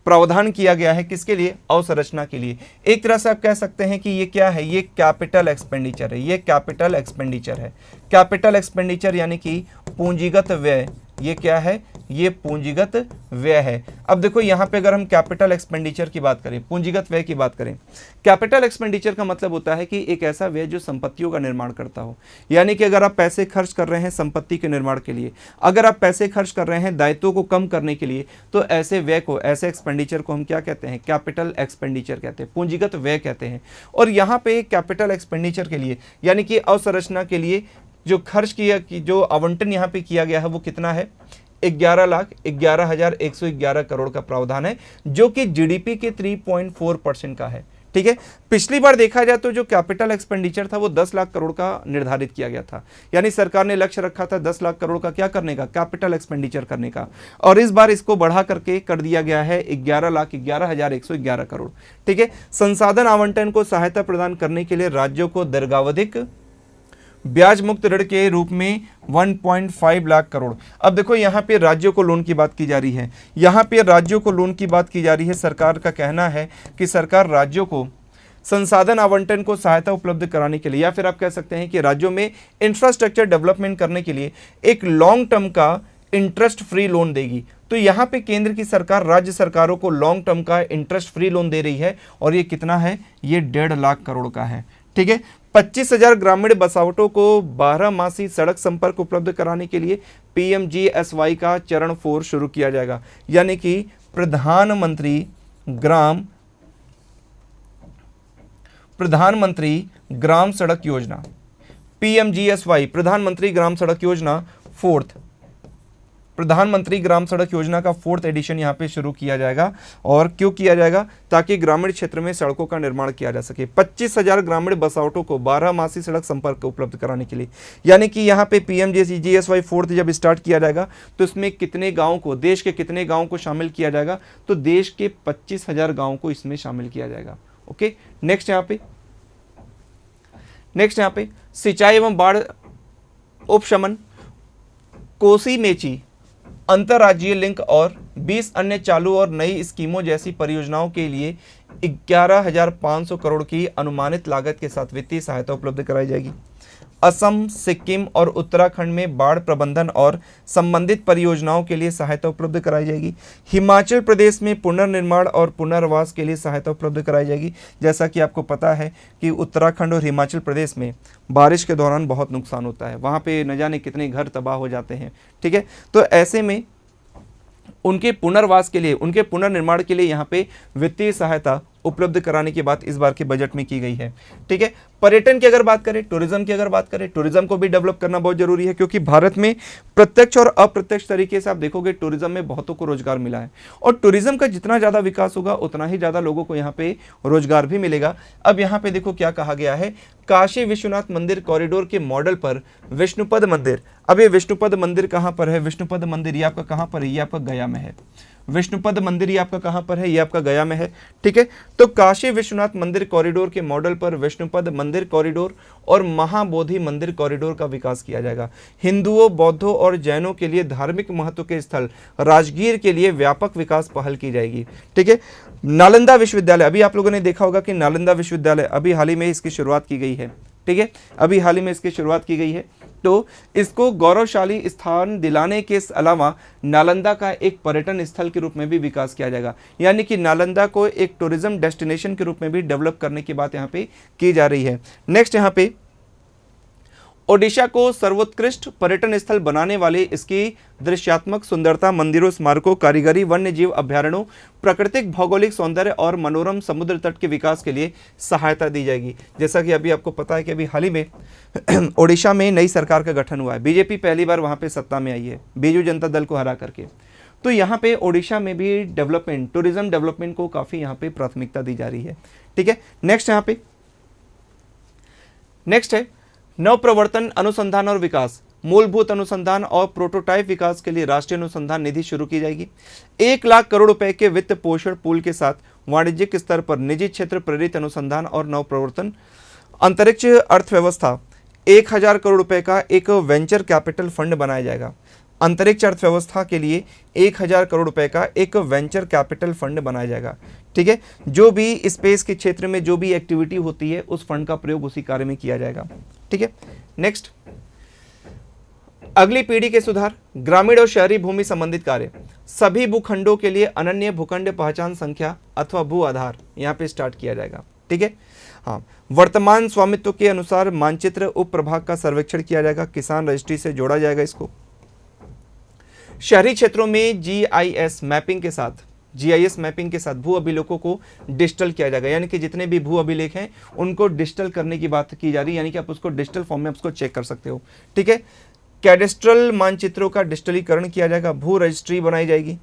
प्रावधान किया गया है। किसके लिए, अवसंरचना के लिए। एक तरह से आप कह सकते हैं कि ये क्या है, ये कैपिटल एक्सपेंडिचर है, ये कैपिटल एक्सपेंडिचर है। कैपिटल एक्सपेंडिचर यानी कि पूंजीगत व्यय, ये क्या है, ये पूंजीगत व्यय है। अब देखो यहाँ पे अगर हम कैपिटल एक्सपेंडिचर की बात करें, पूंजीगत व्यय की बात करें, कैपिटल एक्सपेंडिचर का मतलब होता है कि एक ऐसा व्यय जो संपत्तियों का निर्माण करता हो। यानी कि अगर आप पैसे खर्च कर रहे हैं संपत्ति के निर्माण के लिए, अगर आप पैसे खर्च कर रहे हैं दायित्वों को कम करने के लिए, तो ऐसे व्यय को, ऐसे एक्सपेंडिचर को हम क्या कहते हैं, कैपिटल एक्सपेंडिचर कहते हैं, पूंजीगत व्यय कहते हैं। और यहाँ पे कैपिटल एक्सपेंडिचर के लिए यानी कि अवसंरचना के लिए जो खर्च किया, जो आवंटन यहाँ पे किया गया है वो कितना है, 11,11,111 करोड़ का प्रावधान है, जो कि जीडीपी के 3.4% का है। ठीक है। पिछली बार देखा जाए तो जो कैपिटल एक्सपेंडिचर था वो 10 लाख करोड़ का निर्धारित किया गया था, यानी सरकार ने लक्ष्य रखा था 10 लाख करोड़ का क्या करने का, कैपिटल एक्सपेंडिचर करने का, और इस बार इसको बढ़ा करके कर दिया गया है 11,11,111 करोड़। ठीक है। संसाधन आवंटन को सहायता प्रदान करने के लिए राज्यों को दीर्घावधिक ब्याज मुक्त ऋण के रूप में 1.5 लाख करोड़। अब देखो यहाँ पे राज्यों को लोन की बात की जा रही है, यहाँ पे राज्यों को लोन की बात की जा रही है। सरकार का कहना है कि सरकार राज्यों को संसाधन आवंटन को सहायता उपलब्ध कराने के लिए, या फिर आप कह सकते हैं कि राज्यों में इंफ्रास्ट्रक्चर डेवलपमेंट करने के लिए एक लॉन्ग टर्म का इंटरेस्ट फ्री लोन देगी। तो यहाँ पे केंद्र की सरकार राज्य सरकारों को लॉन्ग टर्म का इंटरेस्ट फ्री लोन दे रही है, और ये कितना है, ये 1.5 लाख करोड़ का है। ठीक है। 25,000 ग्रामीण बसावटों को 12 मासी सड़क संपर्क उपलब्ध कराने के लिए PMGSY का चरण 4 शुरू किया जाएगा, यानी कि प्रधानमंत्री ग्राम सड़क योजना, PMGSY, प्रधानमंत्री ग्राम सड़क योजना प्रधानमंत्री ग्राम सड़क योजना का 4th एडिशन यहाँ पे शुरू किया जाएगा। और क्यों किया जाएगा, ताकि ग्रामीण क्षेत्र में सड़कों का निर्माण किया जा सके। 25,000 ग्रामीण बसावटों को 12 मासी सड़क संपर्क उपलब्ध कराने के लिए, यानी कि यहाँ पे PMGSY 4th जब स्टार्ट किया जाएगा तो इसमें कितने गाँव को, देश के कितने गाँव को शामिल किया जाएगा, तो देश के 25,000 गाँव को इसमें शामिल किया जाएगा। ओके। नेक्स्ट यहाँ पे सिंचाई एवं बाढ़ उपशमन, कोसी मेची अंतर्राज्यीय लिंक और 20 अन्य चालू और नई स्कीमों जैसी परियोजनाओं के लिए 11,500 करोड़ की अनुमानित लागत के साथ वित्तीय सहायता उपलब्ध कराई जाएगी। असम, सिक्किम और उत्तराखंड में बाढ़ प्रबंधन और संबंधित परियोजनाओं के लिए सहायता उपलब्ध कराई जाएगी। हिमाचल प्रदेश में पुनर्निर्माण और पुनर्वास के लिए सहायता उपलब्ध कराई जाएगी। जैसा कि आपको पता है कि उत्तराखंड और हिमाचल प्रदेश में बारिश के दौरान बहुत नुकसान होता है, वहाँ पे न जाने कितने घर तबाह हो जाते हैं। ठीक है। तो ऐसे में उनके पुनर्वास के लिए, उनके पुनर्निर्माण के लिए यहाँ पे वित्तीय सहायता उपलब्ध कराने की बात इस बार के बजट में की गई है। ठीक है। पर्यटन की अगर बात करें, टूरिज्म की अगर बात करें, टूरिज्म को भी डेवलप करना बहुत जरूरी है, क्योंकि भारत में प्रत्यक्ष और अप्रत्यक्ष तरीके से आप देखोगे टूरिज्म में बहुतों को रोजगार मिला है, और टूरिज्म का जितना ज़्यादा विकास होगा उतना ही ज़्यादा लोगों को यहाँ पे रोजगार भी मिलेगा। अब यहाँ पे देखो क्या कहा गया है, काशी विश्वनाथ मंदिर कॉरिडोर के मॉडल पर विष्णुपद मंदिर। अब ये विष्णुपद मंदिर कहाँ पर है, विष्णुपद मंदिर ये आपका कहाँ पर है, ये आपका गया में है। विष्णुपद मंदिर ये आपका कहाँ पर है, ये आपका गया में है। ठीक है। तो काशी विश्वनाथ मंदिर कॉरिडोर के मॉडल पर विष्णुपद मंदिर कॉरिडोर और महाबोधि मंदिर कॉरिडोर का विकास किया जाएगा। हिंदुओं, बौद्धों और जैनों के लिए धार्मिक महत्व के स्थल राजगीर के लिए व्यापक विकास पहल की जाएगी। ठीक है। नालंदा विश्वविद्यालय, अभी आप लोगों ने देखा होगा कि नालंदा विश्वविद्यालय अभी हाल ही में इसकी शुरुआत की गई है। ठीक है। अभी हाल ही में इसकी शुरुआत की गई है, तो इसको गौरवशाली स्थान दिलाने के अलावा नालंदा का एक पर्यटन स्थल के रूप में भी विकास किया जाएगा, यानी कि नालंदा को एक टूरिज्म डेस्टिनेशन के रूप में भी डेवलप करने की बात यहाँ पे की जा रही है। नेक्स्ट यहाँ पे ओडिशा को सर्वोत्कृष्ट पर्यटन स्थल बनाने वाले इसकी दृश्यात्मक सुंदरता, मंदिरों, स्मारकों, कारीगरी, वन्य जीव अभ्यारण्यों, प्राकृतिक भौगोलिक सौंदर्य और मनोरम समुद्र तट के विकास के लिए सहायता दी जाएगी। जैसा कि अभी आपको पता है कि अभी हाल ही में ओडिशा में नई सरकार का गठन हुआ है, बीजेपी पहली बार वहाँ पे सत्ता में आई है, बीजू जनता दल को हरा करके। तो यहाँ पे ओडिशा में भी डेवलपमेंट, टूरिज्म डेवलपमेंट को काफ़ी यहाँ पे प्राथमिकता दी जा रही है। ठीक है। नेक्स्ट यहाँ पे नेक्स्ट है नवप्रवर्तन, अनुसंधान और विकास, मूलभूत अनुसंधान और प्रोटोटाइप विकास के लिए राष्ट्रीय अनुसंधान निधि शुरू की जाएगी। 1 लाख करोड़ रुपए के वित्त पोषण पूल के साथ वाणिज्यिक स्तर पर निजी क्षेत्र प्रेरित अनुसंधान और नवप्रवर्तन। अंतरिक्ष अर्थव्यवस्था, 1,000 करोड़ रुपए का एक वेंचर कैपिटल फंड बनाया जाएगा। अंतरिक्ष अर्थव्यवस्था के लिए 1,000 करोड़ रुपए का एक वेंचर कैपिटल फंड बनाया जाएगा। ठीक है। जो भी स्पेस के क्षेत्र में जो भी एक्टिविटी होती है उस फंड का प्रयोग उसी कार्य में किया जाएगा। ठीक है। नेक्स्ट, अगली पीढ़ी के सुधार, ग्रामीण और शहरी भूमि संबंधित कार्य, सभी भूखंडों के लिए अनन्य भूखंड पहचान संख्या अथवा भू आधार यहाँ पे स्टार्ट किया जाएगा। ठीक है। हाँ, वर्तमान स्वामित्व के अनुसार मानचित्र उप प्रभाग का सर्वेक्षण किया जाएगा, किसान रजिस्ट्री से जोड़ा जाएगा इसको। शहरी क्षेत्रों में GIS मैपिंग के साथ भू अभिलेखों को डिजिटल किया जाएगा, यानी कि जितने भी भू अभिलेख हैं उनको डिजिटल करने की बात की जा रही है, यानी कि आप उसको डिजिटल फॉर्म में उसको चेक कर सकते हो। ठीक है। कैडेस्ट्रल मानचित्रों का डिजिटलीकरण किया जाएगा, भू रजिस्ट्री बनाई जाएगी।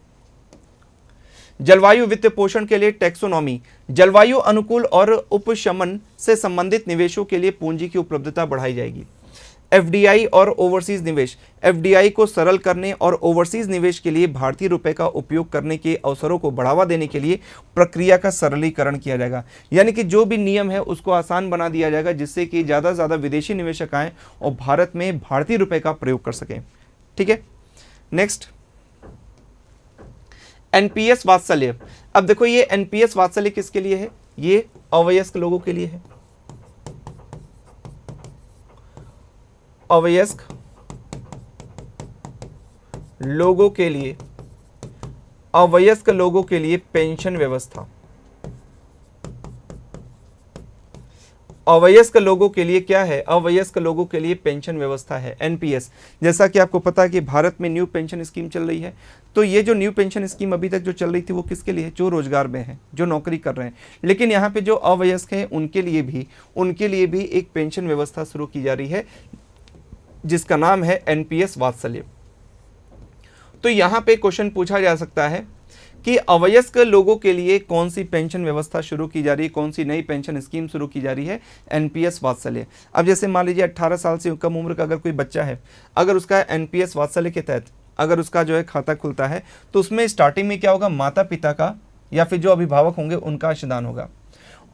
जलवायु वित्त पोषण के लिए टैक्सोनॉमी, जलवायु अनुकूल और उपशमन से संबंधित निवेशों के लिए पूंजी की उपलब्धता बढ़ाई जाएगी। एफडीआई और ओवरसीज निवेश, एफडीआई को सरल करने और ओवरसीज निवेश के लिए भारतीय रुपए का उपयोग करने के अवसरों को बढ़ावा देने के लिए प्रक्रिया का सरलीकरण किया जाएगा। यानी कि जो भी नियम है उसको आसान बना दिया जाएगा, जिससे कि ज़्यादा से ज़्यादा विदेशी निवेशक आएँ और भारत में भारतीय रुपए का प्रयोग कर सकें। ठीक है, नेक्स्ट एनपीएस वात्सल्य। अब देखो ये एनपीएस वात्सल्य किसके लिए है? ये अवयस्क लोगों के लिए है। अवयस्क लोगों के लिए, अवयस्क लोगों के लिए पेंशन व्यवस्था, अवयस्क लोगों के लिए क्या है? अवयस्क लोगों के लिए पेंशन व्यवस्था है एनपीएस। जैसा कि आपको पता है कि भारत में न्यू पेंशन स्कीम चल रही है, तो ये जो न्यू पेंशन स्कीम अभी तक जो चल रही थी वो किसके लिए है? जो रोजगार में है, जो नौकरी कर रहे हैं। लेकिन यहाँ पे जो अवयस्क हैं उनके लिए भी एक पेंशन व्यवस्था शुरू की जा रही है, जिसका नाम है एनपीएस वात्सल्य। तो यहाँ पे क्वेश्चन पूछा जा सकता है कि अवयस्क लोगों के लिए कौन सी पेंशन व्यवस्था शुरू की जा रही है, कौन सी नई पेंशन स्कीम शुरू की जा रही है? एनपीएस वात्सल्य। अब जैसे मान लीजिए 18 साल से कम उम्र का अगर कोई बच्चा है, अगर उसका एनपीएस वात्सल्य के तहत अगर उसका जो है खाता खुलता है, तो उसमें स्टार्टिंग में क्या होगा? माता पिता का या फिर जो अभिभावक होंगे उनका अंशदान होगा।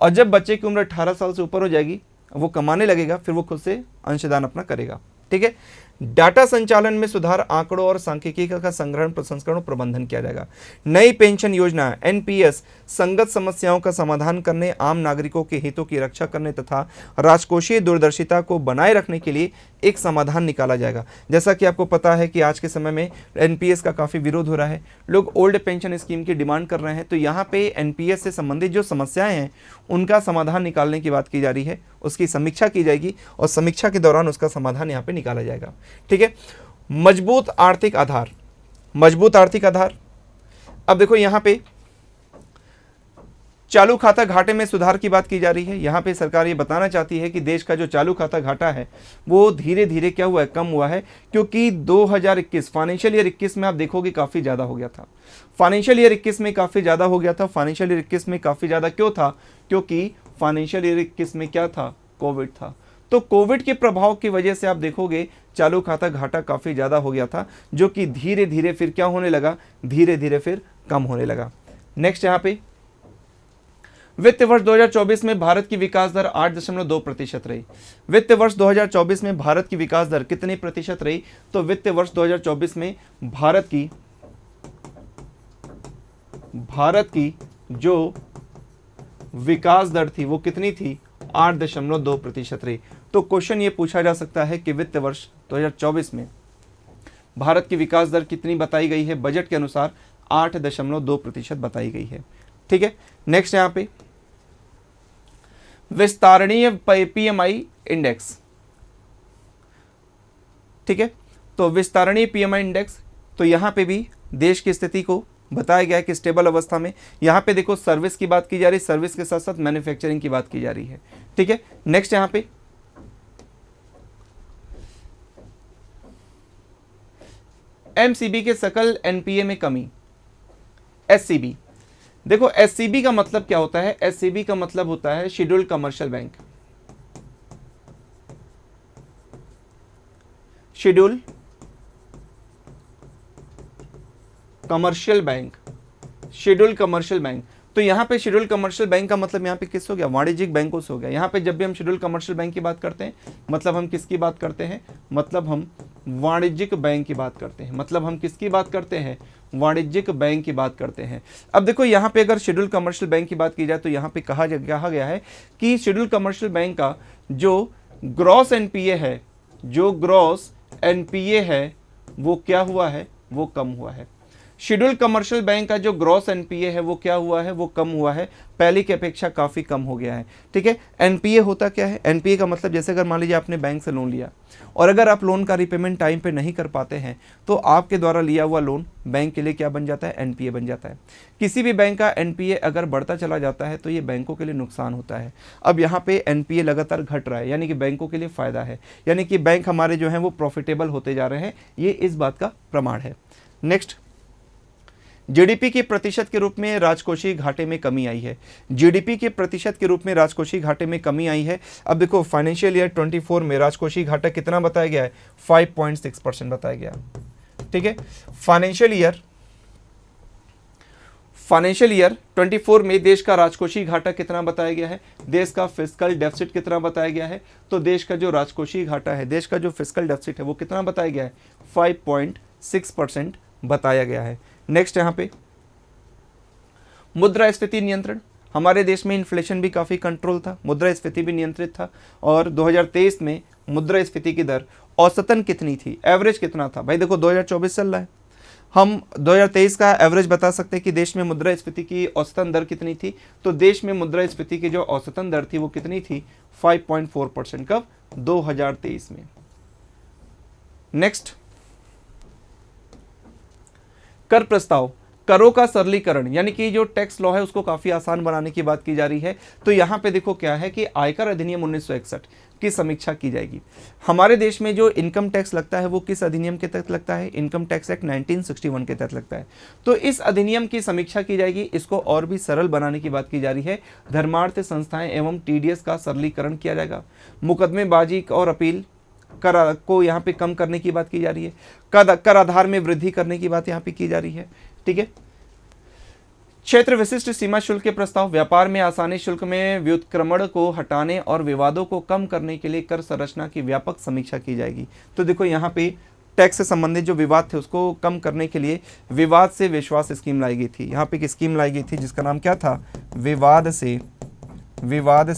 और जब बच्चे की उम्र 18 साल से ऊपर हो जाएगी, वो कमाने लगेगा, फिर वो खुद से अंशदान अपना करेगा। ठीक है, डाटा संचालन में सुधार, आंकड़ों और सांख्यिकी का संग्रहण, प्रसंस्करण और प्रबंधन किया जाएगा। नई पेंशन योजना एनपीएस संगत समस्याओं का समाधान करने, आम नागरिकों के हितों की रक्षा करने तथा राजकोषीय दूरदर्शिता को बनाए रखने के लिए एक समाधान निकाला जाएगा। जैसा कि आपको पता है कि आज के समय में एनपीएस का काफ़ी विरोध हो रहा है, लोग ओल्ड पेंशन स्कीम की डिमांड कर रहे हैं। तो यहाँ पे एनपीएस से संबंधित जो समस्याएं हैं उनका समाधान निकालने की बात की जा रही है, उसकी समीक्षा की जाएगी और समीक्षा के दौरान उसका समाधान यहाँ पे निकाला जाएगा। ठीक है, मजबूत आर्थिक आधार, मजबूत आर्थिक आधार। अब देखो यहाँ पे चालू खाता घाटे में सुधार की बात की जा रही है। यहाँ पे सरकार ये बताना चाहती है कि देश का जो चालू खाता घाटा है वो धीरे धीरे क्या हुआ है? कम हुआ है, क्योंकि 2021 फाइनेंशियल ईयर 21 में आप देखोगे काफ़ी ज़्यादा हो गया था। फाइनेंशियल ईयर 21 में काफ़ी ज़्यादा हो गया था। फाइनेंशियल ईयर 21 में काफ़ी ज़्यादा क्यों था? क्योंकि फाइनेंशियल ईयर 21 में क्या था? कोविड था। तो कोविड के प्रभाव की वजह से आप देखोगे चालू खाता घाटा काफ़ी ज़्यादा हो गया था, जो कि धीरे धीरे फिर क्या होने लगा? धीरे धीरे फिर कम होने लगा। नेक्स्ट यहाँ पे वित्त वर्ष 2024 में भारत की विकास दर 8.2% रही। वित्त वर्ष 2024 में भारत की विकास दर कितने प्रतिशत रही? तो वित्त वर्ष 2024 में भारत की जो विकास दर थी वो कितनी थी? 8.2% रही। तो क्वेश्चन ये पूछा जा सकता है कि वित्त वर्ष 2024 में भारत की विकास दर कितनी बताई गई है? बजट के अनुसार 8.2% बताई गई है। ठीक है, नेक्स्ट यहाँ पे विस्तारणीय पीएमआई इंडेक्स। ठीक है, तो विस्तारणीय पीएमआई इंडेक्स, तो यहाँ पे भी देश की स्थिति को बताया गया है कि स्टेबल अवस्था में। यहाँ पे देखो सर्विस की बात की जा रही है, सर्विस के साथ साथ मैन्युफैक्चरिंग की बात की जा रही है। ठीक है, नेक्स्ट यहाँ पे एमसीबी के सकल एनपीए में कमी, एससीबी। देखो एससीबी का मतलब क्या होता है? एससीबी का मतलब होता है scheduled commercial bank. Schedule commercial bank, schedule commercial bank. तो यहाँ पे शेड्यूल कमर्शियल बैंक का मतलब यहाँ पे किस हो गया? वाणिज्यिक बैंकों से हो गया। यहाँ पे जब भी हम शेड्यूल कमर्शियल बैंक की बात करते हैं, मतलब हम किसकी बात करते हैं? मतलब हम वाणिज्यिक बैंक की बात करते हैं। मतलब हम किसकी बात करते हैं? वाणिज्यिक बैंक की बात करते हैं। अब देखो यहाँ पे अगर शेड्यूल कमर्शियल बैंक की बात की जाए तो यहाँ पे कहा गया है कि शेड्यूल कमर्शियल बैंक का जो ग्रॉस एनपीए है, जो ग्रॉस एनपीए है वो क्या हुआ है? वो कम हुआ है। शेड्यूल कमर्शियल बैंक का जो ग्रॉस एनपीए है वो क्या हुआ है? वो कम हुआ है, पहले की अपेक्षा काफ़ी कम हो गया है। ठीक है, एनपीए होता क्या है? एनपीए का मतलब जैसे अगर मान लीजिए आपने बैंक से लोन लिया और अगर आप लोन का रिपेमेंट टाइम पे नहीं कर पाते हैं तो आपके द्वारा लिया हुआ लोन बैंक के लिए क्या बन जाता है? एनपीए बन जाता है। किसी भी बैंक का एनपीए अगर बढ़ता चला जाता है तो ये बैंकों के लिए नुकसान होता है। अब यहाँ पे एनपीए लगातार घट रहा है, यानी कि बैंकों के लिए फ़ायदा है, यानी कि बैंक हमारे जो हैं वो प्रॉफिटेबल होते जा रहे हैं। ये इस बात का प्रमाण है। नेक्स्ट जीडीपी के प्रतिशत के रूप में राजकोषीय घाटे में कमी आई है। जीडीपी के प्रतिशत के रूप में राजकोषीय घाटे में कमी आई है। अब देखो फाइनेंशियल ईयर 24 में राजकोषीय घाटा कितना बताया गया है, 5.6% बताया गया। ठीक है, फाइनेंशियल ईयर 24 में देश का राजकोषीय घाटा कितना बताया गया है, देश का फिस्कल डेफिसिट कितना बताया गया है। तो देश का जो राजकोषीय घाटा है, देश का जो फिस्कल डेफिसिट है वो कितना बताया गया है, 5.6% बताया गया है। नेक्स्ट यहाँ पे मुद्रास्फीति नियंत्रण, हमारे देश में इन्फ्लेशन भी काफ़ी कंट्रोल था, मुद्रास्फीति भी नियंत्रित था। और 2023 में मुद्रास्फीति की दर औसतन कितनी थी, एवरेज कितना था। भाई देखो 2024 चल रहा है, हम 2023 का एवरेज बता सकते हैं कि देश में मुद्रास्फीति की औसतन दर कितनी थी। तो देश में मुद्रास्फीति की जो औसतन दर थी वो कितनी थी, 5.4%। कब, 2023 में। नेक्स्ट, कर प्रस्ताव, करों का सरलीकरण, यानी कि जो टैक्स लॉ है उसको काफी आसान बनाने की बात की जा रही है। तो यहाँ पे देखो क्या है कि आयकर अधिनियम 1961 की समीक्षा की जाएगी। हमारे देश में जो इनकम टैक्स लगता है वो किस अधिनियम के तहत लगता है, इनकम टैक्स एक्ट 1961 के तहत लगता है। तो इस अधिनियम की समीक्षा की जाएगी, इसको और भी सरल बनाने की बात की जा रही है। धर्मार्थ संस्थाएं एवं टीडीएस का सरलीकरण किया जाएगा। मुकदमेबाजी और अपील कर को यहाँ पे कम करने की बात की जा रही है। कर आधार में वृद्धि करने की बात यहाँ पे की जा रही है। ठीक है, क्षेत्र विशिष्ट सीमा शुल्क के प्रस्ताव, व्यापार में आसानी, शुल्क में व्युत्क्रमण को हटाने और विवादों को कम करने के लिए कर संरचना की व्यापक समीक्षा की जाएगी। तो देखो यहाँ पे टैक्स से संबंधित जो विवाद थे उसको कम करने के लिए विवाद से विश्वास स्कीम लाई गई थी। यहाँ पे एक स्कीम लाई गई थी जिसका नाम क्या था, विवाद से विश्वास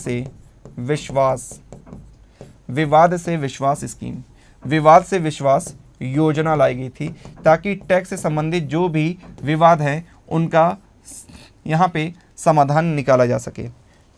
स्कीम, विवाद से विश्वास योजना लाई गई थी, ताकि टैक्स से संबंधित जो भी विवाद है उनका यहाँ पे समाधान निकाला जा सके।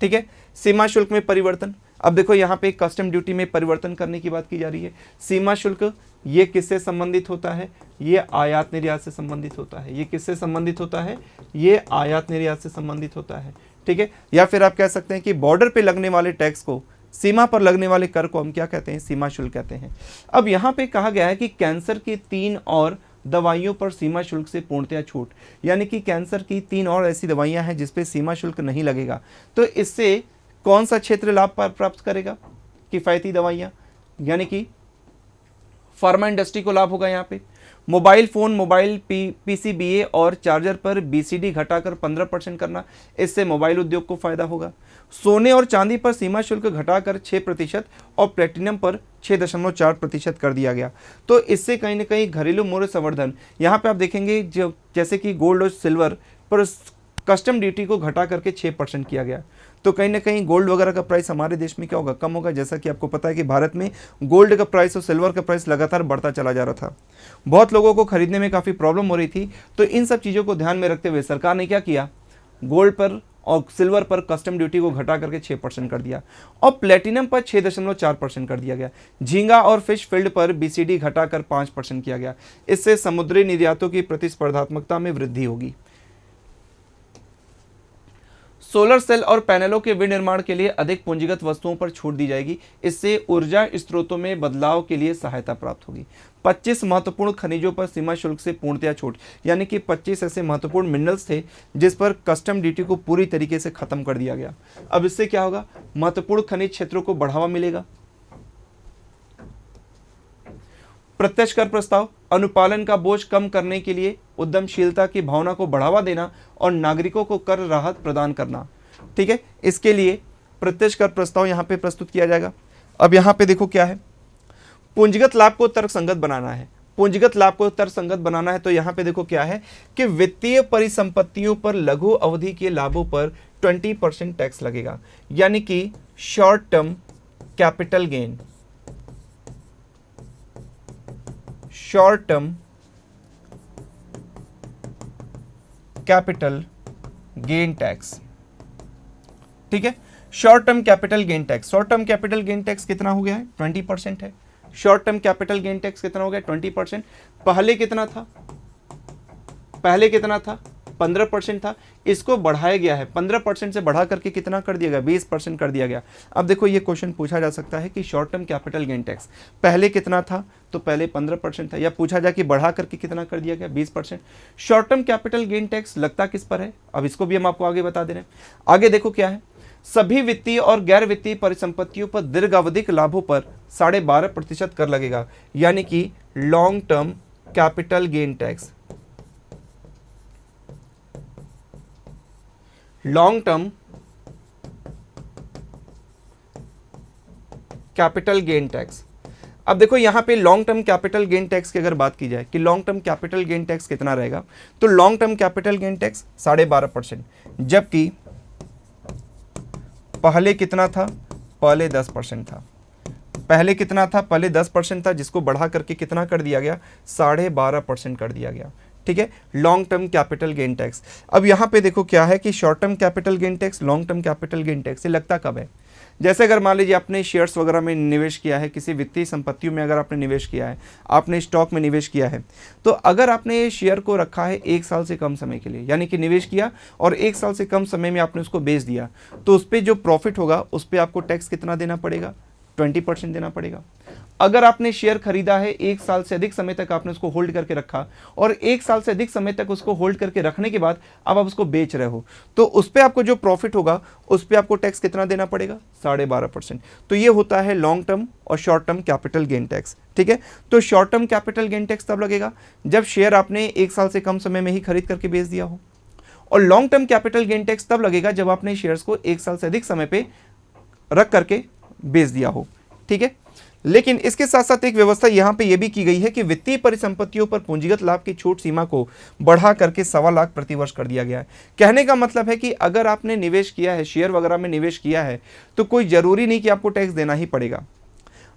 ठीक है, सीमा शुल्क में परिवर्तन, अब देखो यहाँ पे कस्टम ड्यूटी में परिवर्तन करने की बात की जा रही है। सीमा शुल्क ये किससे संबंधित होता है, ये आयात निर्यात से संबंधित होता है। ये किससे संबंधित होता है, ये आयात निर्यात से संबंधित होता है। ठीक है, या फिर आप कह सकते हैं कि बॉर्डर पे लगने वाले टैक्स को, सीमा पर लगने वाले कर को हम क्या कहते हैं, सीमा शुल्क कहते हैं। अब यहाँ पे कहा गया है कि कैंसर की 3 और दवाइयों पर सीमा शुल्क से पूर्णतया छूट, यानी कि कैंसर की 3 और ऐसी दवाइयां हैं जिसपे सीमा शुल्क नहीं लगेगा। तो इससे कौन सा क्षेत्र लाभ प्राप्त करेगा, किफायती दवाइयां, यानी कि फार्मा इंडस्ट्री को लाभ होगा। यहाँ पे मोबाइल फ़ोन, मोबाइल पीसीबीए और चार्जर पर बीसीडी घटाकर 15% करना, इससे मोबाइल उद्योग को फायदा होगा। सोने और चांदी पर सीमा शुल्क घटाकर 6% और प्लेटिनम पर 6.4% कर दिया गया। तो इससे कहीं ना कहीं घरेलू मूल्य संवर्धन, यहाँ पे आप देखेंगे जो जैसे कि गोल्ड और सिल्वर पर कस्टम ड्यूटी को घटा करके 6% किया गया। तो कहीं ना कहीं गोल्ड वगैरह का प्राइस हमारे देश में क्या होगा, कम होगा। जैसा कि आपको पता है कि भारत में गोल्ड का प्राइस और सिल्वर का प्राइस लगातार बढ़ता चला जा रहा था, बहुत लोगों को खरीदने में काफ़ी प्रॉब्लम हो रही थी। तो इन सब चीज़ों को ध्यान में रखते हुए सरकार ने क्या किया, गोल्ड पर और सिल्वर पर कस्टम ड्यूटी को घटा करके 6% कर दिया और प्लेटिनम पर 6.4% कर दिया गया। झींगा और फिश फील्ड पर बीसीडी घटाकर 5% किया गया। इससे समुद्री निर्यातों की प्रतिस्पर्धात्मकता में वृद्धि होगी। सोलर सेल और पैनलों के विनिर्माण के लिए अधिक पूंजीगत वस्तुओं पर छूट दी जाएगी। इससे ऊर्जा स्रोतों में बदलाव के लिए सहायता प्राप्त होगी। 25 महत्वपूर्ण खनिजों पर सीमा शुल्क से पूर्णतया छूट, यानी कि 25 ऐसे महत्वपूर्ण मिनरल्स थे जिस पर कस्टम ड्यूटी को पूरी तरीके से खत्म कर दिया गया। अब इससे क्या होगा, महत्वपूर्ण खनिज क्षेत्रों को बढ़ावा मिलेगा। प्रत्यक्ष कर प्रस्ताव, अनुपालन का बोझ कम करने के लिए उद्यमशीलता की भावना को बढ़ावा देना और नागरिकों को कर राहत प्रदान करना। ठीक है, इसके लिए प्रत्यक्ष कर प्रस्ताव यहाँ पे प्रस्तुत किया जाएगा। अब यहाँ पे देखो क्या है, पूंजीगत लाभ को तर्कसंगत बनाना है। पूंजीगत लाभ को तर्कसंगत बनाना है तो यहाँ पे देखो क्या है कि वित्तीय परिसंपत्तियों पर लघु अवधि के लाभों पर 20% टैक्स लगेगा, यानी कि short term capital gain, short term capital gain tax. ठीक है, short term capital gain tax, short term capital gain tax कितना हो गया है, 20% है। Short term capital gain tax कितना हो गया, 20%। पहले कितना था, 15% था, इसको बढ़ाया गया है, 15% से बढ़ा करके कितना कर दिया गया, 20% कर दिया गया। अब देखो ये क्वेश्चन पूछा जा सकता है कि short term capital gain tax पहले कितना था, तो पहले 15% था, या पूछा जाए कि बढ़ा करके कितना कर दिया गया, 20%। Short term capital gain tax लगता किस पर है, अब इसको भी हम आपको आगे बता दे रहे हैं। आगे देखो क्या है, सभी वित्तीय और गैर वित्तीय परिसंपत्तियों पर दीर्घावधिक लाभों पर 12.5% कर लगेगा, यानी कि long term capital gain tax. Long term capital gain tax. अब देखो यहां पे long term capital gain tax की अगर बात की जाए कि long term capital gain tax कितना रहेगा, तो long term capital gain tax 12.5%, जबकि पहले कितना था, पहले 10% था। पहले कितना था, पहले 10% था, जिसको बढ़ा करके कितना कर दिया गया, 12.5% कर दिया गया। ठीक है, long term capital gain tax. अब यहां पे देखो क्या है कि short term capital gain tax, long term capital gain tax, ये लगता कब है, जैसे अगर मान लीजिए आपने शेयर्स वगैरह में निवेश किया है, किसी वित्तीय संपत्तियों में अगर आपने निवेश किया है, आपने स्टॉक में निवेश किया है, तो अगर आपने शेयर को रखा है 1 साल से कम समय के लिए, यानी कि निवेश किया और 1 साल से कम समय में आपने उसको बेच दिया, तो उस पर जो प्रॉफिट होगा उस पर आपको टैक्स कितना देना पड़ेगा, 20% देना पड़ेगा। अगर आपने शेयर खरीदा है, 1 साल से अधिक समय तक आपने उसको होल्ड करके रखा और 1 साल से अधिक समय तक उसको होल्ड करके रखने के बाद अब आप उसको बेच रहे हो, तो उस पर आपको जो प्रॉफिट होगा उस पर आपको टैक्स कितना देना पड़ेगा, 12.5%। तो ये होता है लॉन्ग टर्म और short term capital gain tax. ठीक है, तो short term capital gain tax तब लगेगा जब शेयर आपने 1 साल से कम समय में ही खरीद करके बेच दिया हो, और long term capital gain tax तब लगेगा जब आपने शेयर्स को 1 साल से अधिक समय पे रख करके बेच दिया हो। ठीक है, लेकिन इसके साथ साथ एक व्यवस्था यहां पे यह भी की गई है कि वित्तीय परिसंपत्तियों पर पूंजीगत लाभ की छूट सीमा को बढ़ा करके 1.25 लाख प्रति वर्ष कर दिया गया है। कहने का मतलब है कि अगर आपने निवेश किया है, शेयर वगैरह में निवेश किया है, तो कोई जरूरी नहीं कि आपको टैक्स देना ही पड़ेगा।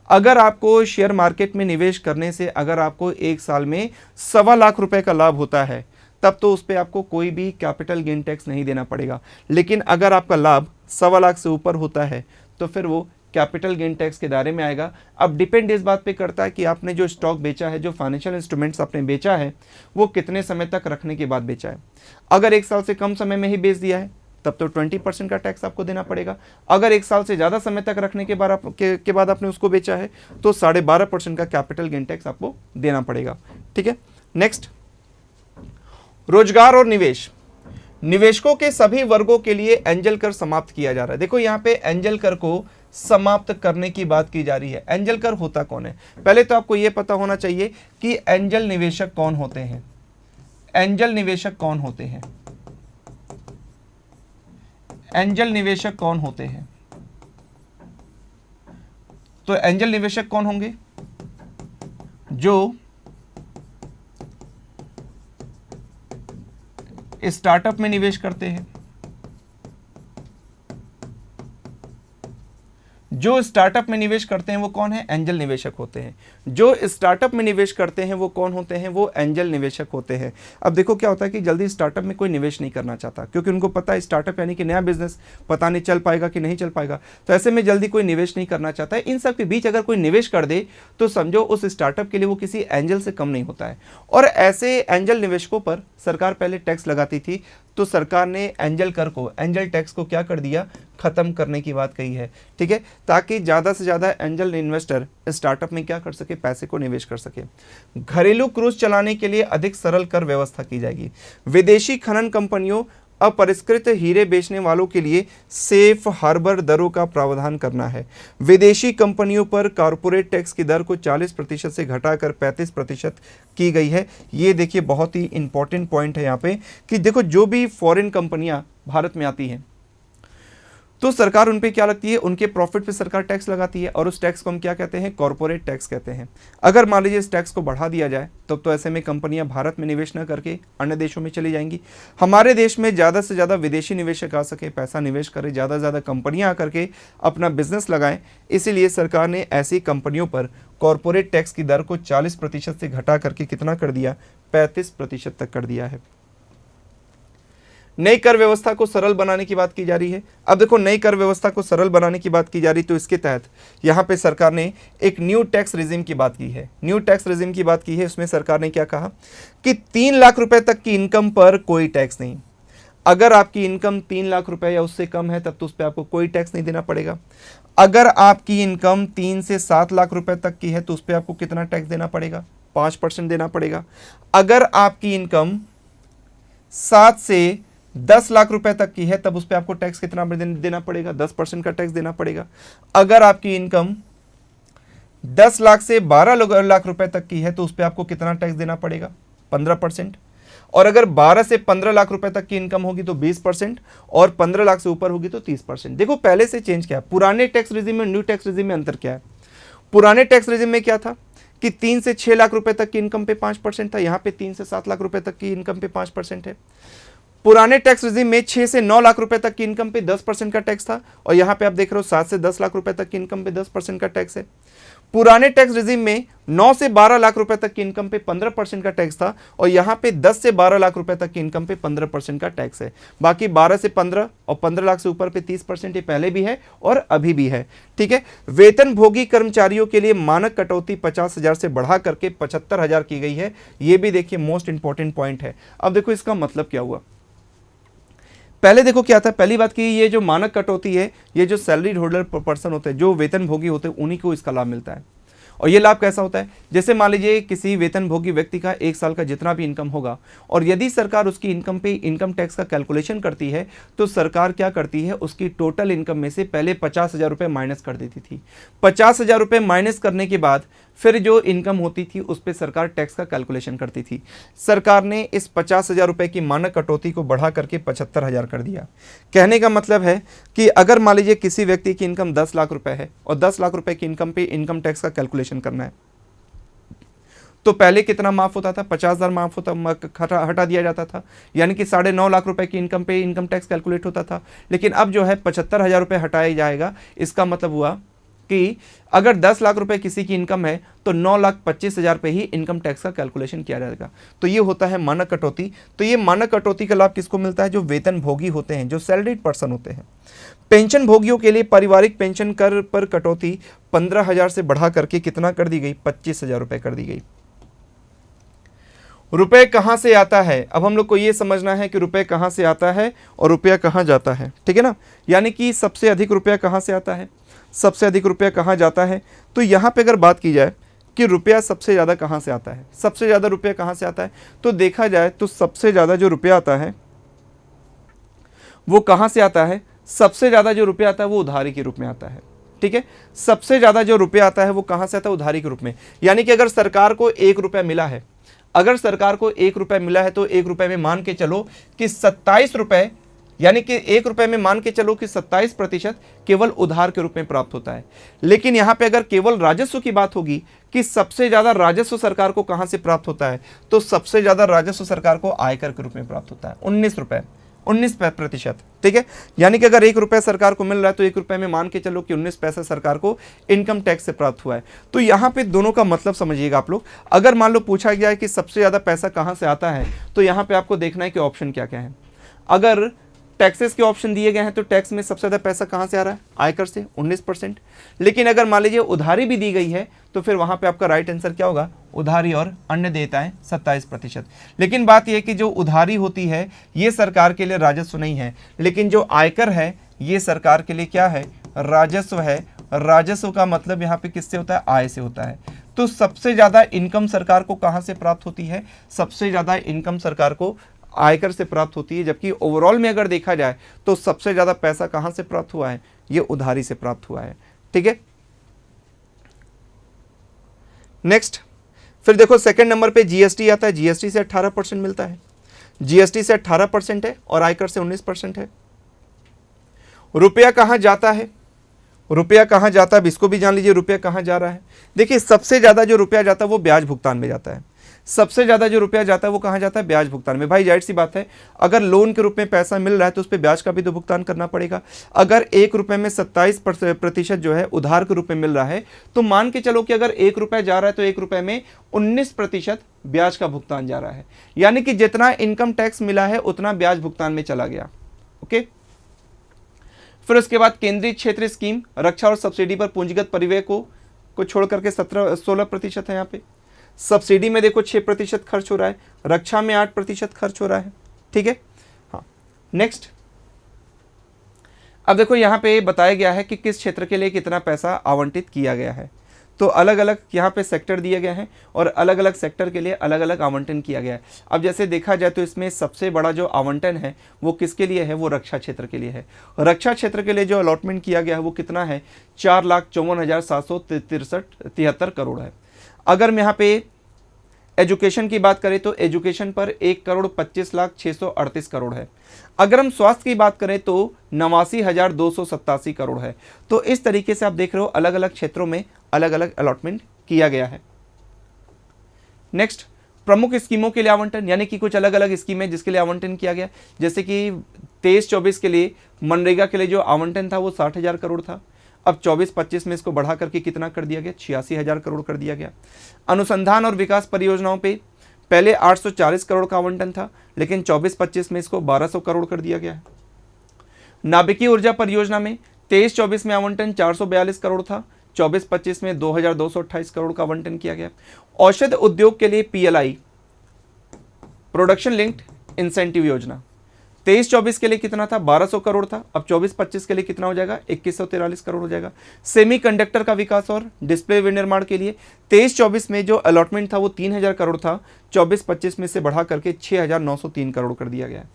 अगर आपको शेयर मार्केट में निवेश करने से अगर आपको 1 साल में 1.25 लाख रुपए का लाभ होता है, तब तो उस पर आपको कोई भी कैपिटल गेन टैक्स नहीं देना पड़ेगा। लेकिन अगर आपका लाभ 1.25 लाख से ऊपर होता है तो फिर वो कैपिटल गेन टैक्स के दायरे में आएगा। अब डिपेंड इस बात पे करता है कि आपने जो स्टॉक बेचा है, जो फाइनेंशियल इंस्ट्रूमेंट्स आपने बेचा है, वो कितने समय तक रखने के बाद बेचा है। अगर 1 साल से कम समय में ही बेच दिया है तब तो 20% का टैक्स आपको देना पड़ेगा। अगर 1 साल से ज़्यादा समय तक रखने के बाद आपने उसको बेचा है तो 12.5% का कैपिटल गेन टैक्स आपको देना पड़ेगा। ठीक है, नेक्स्ट, रोजगार और निवेश। निवेशकों के सभी वर्गों के लिए एंजल कर समाप्त किया जा रहा है। देखो यहाँ पे एंजल कर को समाप्त करने की बात की जा रही है। एंजल कर होता कौन है, पहले तो आपको यह पता होना चाहिए कि एंजल निवेशक कौन होते हैं। एंजल निवेशक कौन होते हैं, एंजल निवेशक कौन होते हैं, तो एंजल निवेशक कौन होंगे, जो स्टार्टअप में निवेश करते हैं, जो स्टार्टअप में निवेश करते हैं वो कौन है, एंजल निवेशक होते हैं। जो स्टार्टअप में निवेश करते हैं वो कौन होते हैं, वो एंजल निवेशक होते हैं। अब देखो क्या होता है कि जल्दी स्टार्टअप में कोई निवेश नहीं करना चाहता, क्योंकि उनको पता है स्टार्टअप यानी कि नया बिजनेस, पता नहीं चल पाएगा कि नहीं चल पाएगा, तो ऐसे में जल्दी कोई निवेश नहीं करना चाहता है। इन सब के बीच अगर कोई निवेश कर दे तो समझो उस स्टार्टअप के लिए वो किसी एंजल से कम नहीं होता है। और ऐसे एंजल निवेशकों पर सरकार पहले टैक्स लगाती थी, तो सरकार ने एंजल कर को, एंजल टैक्स को क्या कर दिया, खत्म करने की बात कही है। ठीक है, ताकि ज़्यादा से ज़्यादा एंजल इन्वेस्टर स्टार्टअप में क्या कर सके, पैसे को निवेश कर सके। घरेलू क्रूज चलाने के लिए अधिक सरल कर व्यवस्था की जाएगी। विदेशी खनन कंपनियों, अपरिष्कृत हीरे बेचने वालों के लिए सेफ हार्बर दरों का प्रावधान करना है। विदेशी कंपनियों पर कॉर्पोरेट टैक्स की दर को 40% से घटाकर 35% की गई है। ये देखिए बहुत ही इंपॉर्टेंट पॉइंट है यहाँ पे कि देखो जो भी फॉरेन कंपनियां भारत में आती हैं तो सरकार उन पे क्या लगती है, उनके प्रॉफिट पे सरकार टैक्स लगाती है, और उस टैक्स को हम क्या कहते हैं, कॉर्पोरेट टैक्स कहते हैं। अगर मान लीजिए इस टैक्स को बढ़ा दिया जाए तब तो ऐसे में कंपनियां भारत में निवेश न करके अन्य देशों में चली जाएंगी। हमारे देश में ज़्यादा से ज़्यादा विदेशी निवेशक आ सके, पैसा निवेश करे, ज़्यादा से ज़्यादा कंपनियाँ आकर के अपना बिजनेस लगाएं, इसीलिए सरकार ने ऐसी कंपनियों पर कॉर्पोरेट टैक्स की दर को 40% से घटा करके कितना कर दिया, 35% तक कर दिया है। नई कर व्यवस्था को सरल बनाने की बात की जा रही है। अब देखो, नई कर व्यवस्था को सरल बनाने की बात की जा रही, तो इसके तहत यहाँ पे सरकार ने एक न्यू टैक्स रिजिम की बात की है। न्यू टैक्स रिजिम की बात की है, उसमें सरकार ने क्या कहा कि 3 लाख रुपए तक की इनकम पर कोई टैक्स नहीं। अगर आपकी इनकम 3 लाख रुपए या उससे कम है तब तो उस पर आपको कोई टैक्स नहीं देना पड़ेगा। अगर आपकी इनकम 3 से 7 लाख रुपए तक की है तो उस पर आपको कितना टैक्स देना पड़ेगा? 5% देना पड़ेगा। अगर आपकी इनकम 7 से 10 लाख रुपए तक की है तब उस पर आपको टैक्स कितना देना पड़ेगा? 10% का टैक्स देना पड़ेगा। अगर आपकी इनकम 10 लाख से 12 लाख रुपए तक की है तो उस पर आपको कितना टैक्स देना पड़ेगा? 15%। और अगर 12 से 15 लाख रुपए तक की इनकम होगी तो 20%, और 15 लाख से ऊपर होगी तो 30%। देखो, पहले से चेंज क्या है, पुराने टैक्स रिजिम में न्यू टैक्स रिजिम में अंतर क्या है? पुराने टैक्स रिजिम में क्या था कि 3 से 6 लाख रुपए तक की इनकम पे 5% था, यहाँ पे 3 से 7 लाख रुपए तक की इनकम पे 5% है। पुराने टैक्स रिजिम में 6 से 9 लाख रुपए तक की इनकम पे 10% का टैक्स था, और यहाँ पे आप देख रहे हो 7 से 10 लाख रुपए तक की इनकम पे 10% का टैक्स है। पुराने टैक्स रिजिम में 9 से 12 लाख रुपए तक की इनकम पे 15% का टैक्स था, और यहाँ पे 10 से 12 लाख रुपए तक की इनकम पे 15% का टैक्स है। बाकी 12 से 15 और 15 लाख से ऊपर पे 30%, ये पहले भी है और अभी भी है। ठीक है। वेतन भोगी कर्मचारियों के लिए मानक कटौती 50,000 से बढ़ा करके 75,000 की गई है। ये भी देखिए मोस्ट इंपॉर्टेंट पॉइंट है। अब देखो इसका मतलब क्या हुआ। पहले देखो क्या था, पहली बात की ये जो मानक कटौती है, ये जो सैलरी होल्डर पर्सन होते हैं, जो वेतन भोगी होते हैं, उन्हीं को इसका लाभ मिलता है। और ये लाभ कैसा होता है? जैसे मान लीजिए किसी वेतन भोगी व्यक्ति का 1 साल का जितना भी इनकम होगा, और यदि सरकार उसकी इनकम पे इनकम टैक्स का कैलकुलेशन करती है तो सरकार क्या करती है, उसकी टोटल इनकम में से पहले 50,000 रुपये माइनस कर देती थी। 50,000 रुपये माइनस करने के बाद फिर जो इनकम होती थी उस पर सरकार टैक्स का कैलकुलेशन करती थी। सरकार ने इस 50,000 रुपये की मानक कटौती को बढ़ा करके 75,000 कर दिया। कहने का मतलब है कि अगर मान लीजिए किसी व्यक्ति की इनकम 10 लाख रुपए है और 10 लाख रुपए की इनकम पे इनकम टैक्स का कैलकुलेशन करना है, तो पहले कितना माफ होता था? 50,000 माफ होता, हटा दिया जाता था, यानी कि 9.5 लाख रुपए की इनकम पे इनकम टैक्स कैलकुलेट होता था। लेकिन अब जो है 75,000 रुपये हटाया जाएगा। इसका मतलब हुआ कि अगर 10 लाख रुपए किसी की इनकम है तो 9,25,000 पे ही इनकम टैक्स का कैलकुलेशन किया जाएगा। तो ये होता है मानक कटौती। तो ये मानक कटौती का लाभ किसको मिलता है? जो वेतन भोगी होते हैं, जो सैलरीड पर्सन होते हैं। पेंशन भोगियों के लिए पारिवारिक पेंशन कर पर कटौती 15,000 से बढ़ा करके कितना कर दी गई? 25,000 रुपये कर दी गई। रुपए कहां से आता है? अब हम लोग को ये समझना है कि रुपए कहां से आता है और रुपया कहां जाता है। ठीक है ना, यानी कि सबसे अधिक रुपया कहां से आता है, सबसे अधिक रुपया कहां जाता है। तो यहां पे अगर बात की जाए कि रुपया सबसे ज़्यादा कहां से आता है, सबसे ज़्यादा रुपया कहां से आता है, तो देखा जाए तो सबसे ज़्यादा जो रुपया आता है वो कहां से आता है? सबसे ज़्यादा जो रुपया आता है वो उधारी के रूप में आता है। ठीक है, सबसे ज़्यादा जो रुपया आता है वो कहां से आता है? उधारी के रूप में। यानी कि अगर सरकार को 1 रुपया मिला है, अगर सरकार को 1 रुपया मिला है तो 1 रुपये में मान के चलो कि 27 रुपये, यानी कि 1 रुपये में मान के चलो कि 27% केवल उधार के रूप में प्राप्त होता है। लेकिन यहाँ पे अगर केवल राजस्व की बात होगी कि सबसे ज़्यादा राजस्व सरकार को कहाँ से प्राप्त होता है, तो सबसे ज़्यादा राजस्व सरकार को आयकर के रूप में प्राप्त होता है। 19 रुपये, 19%। ठीक है, यानी कि अगर 1 रुपया सरकार को मिल रहा है तो 1 रुपये में मान के चलो कि 19 पैसा सरकार को इनकम टैक्स से प्राप्त हुआ है। तो यहाँ पे दोनों का मतलब समझिएगा आप लोग। अगर मान लो पूछा गया है कि सबसे ज़्यादा पैसा कहाँ से आता है, तो यहाँ पे आपको देखना है कि ऑप्शन क्या क्या है। अगर टैक्सेस के ऑप्शन दिए गए हैं तो टैक्स में सबसे ज़्यादा पैसा कहाँ से आ रहा है? आयकर से, 19%। लेकिन अगर मान लीजिए उधारी भी दी गई है तो फिर वहाँ पे आपका राइट आंसर क्या होगा? उधारी और अन्य देयताएं 27%। लेकिन बात यह कि जो उधारी होती है ये सरकार के लिए राजस्व नहीं है, लेकिन जो आयकर है ये सरकार के लिए क्या है? राजस्व है। राजस्व का मतलब यहाँ पे किससे होता है? आय से होता है। तो सबसे ज़्यादा इनकम सरकार को कहाँ से प्राप्त होती है? सबसे ज़्यादा इनकम सरकार को आयकर से प्राप्त होती है। जबकि ओवरऑल में अगर देखा जाए तो सबसे ज़्यादा पैसा कहाँ से प्राप्त हुआ है? ये उधारी से प्राप्त हुआ है। ठीक है, नेक्स्ट फिर देखो सेकंड नंबर पे जीएसटी आता है। जीएसटी से 18% मिलता है, जीएसटी से 18% है और आयकर से 19% है। रुपया कहाँ जाता है? रुपया कहाँ जाता है इसको भी जान लीजिए। रुपया कहाँ जा रहा है? देखिए सबसे ज़्यादा जो रुपया जाता है वो ब्याज भुगतान में जाता है। सबसे ज़्यादा जो रुपया जाता है वो कहाँ जाता है, ब्याज भुगतान में। भाई जाहिर सी बात है, अगर लोन के रूप में पैसा मिल रहा है तो उस पर ब्याज का भी तो भुगतान करना पड़ेगा। अगर 1 रुपये में 27% जो है उधार के रूप में मिल रहा है, तो मान के चलो कि अगर 1 रुपया जा रहा है तो 1 रुपये में 19% ब्याज का भुगतान जा रहा है, यानी कि जितना इनकम टैक्स मिला है उतना ब्याज भुगतान में चला गया। ओके, फिर उसके बाद केंद्रीय क्षेत्र स्कीम, रक्षा और सब्सिडी पर पूंजीगत परिव्यय को छोड़ करके 16% है। यहाँ पे सब्सिडी में देखो 6% खर्च हो रहा है, रक्षा में 8% खर्च हो रहा है। ठीक है, हाँ। नेक्स्ट, अब देखो यहाँ पे बताया गया है कि किस क्षेत्र के लिए कितना पैसा आवंटित किया गया है। तो अलग अलग यहाँ पे सेक्टर दिए गए हैं और अलग अलग सेक्टर के लिए अलग अलग आवंटन किया गया है। अब जैसे देखा जाए तो इसमें सबसे बड़ा जो आवंटन है वो किसके लिए है, वो रक्षा क्षेत्र के लिए है। रक्षा क्षेत्र के लिए जो अलॉटमेंट किया गया है वो कितना है, 4,54,773 करोड़ है। अगर मैं यहाँ पे एजुकेशन की बात करें तो एजुकेशन पर 1,25,638 करोड़ है। अगर हम स्वास्थ्य की बात करें तो 89,287 करोड़ है। तो इस तरीके से आप देख रहे हो अलग अलग क्षेत्रों में अलग अलग अलॉटमेंट किया गया है। नेक्स्ट, प्रमुख स्कीमों के लिए आवंटन, यानी कि कुछ अलग अलग स्कीमें जिसके लिए आवंटन किया गया, जैसे कि 23-24 के लिए मनरेगा के लिए जो आवंटन था वो 60,000 करोड़ था। अब 24-25 में इसको बढ़ा करके कितना कर दिया गया, 86,000 करोड़ कर दिया गया। अनुसंधान और विकास परियोजनाओं पे पहले 840 करोड़ का आवंटन था, लेकिन 24-25 में इसको 1200 करोड़ कर दिया गया है। नाभिकीय ऊर्जा परियोजना में 23-24 में आवंटन 442 करोड़ था, 24-25 में 2,228 करोड़ का आवंटन किया गया। औषध उद्योग के लिए PLI, प्रोडक्शन लिंक्ड इंसेंटिव योजना, 23-24 के लिए कितना था, 1200 करोड़ था। अब 24-25 के लिए कितना हो जाएगा, 2143 करोड़ हो जाएगा। सेमीकंडक्टर का विकास और डिस्प्ले विनिर्माण के लिए 23-24 में जो अलॉटमेंट था वो 3,000 करोड़ था, 24-25 में से बढ़ा करके 6,903 करोड़ कर दिया गया।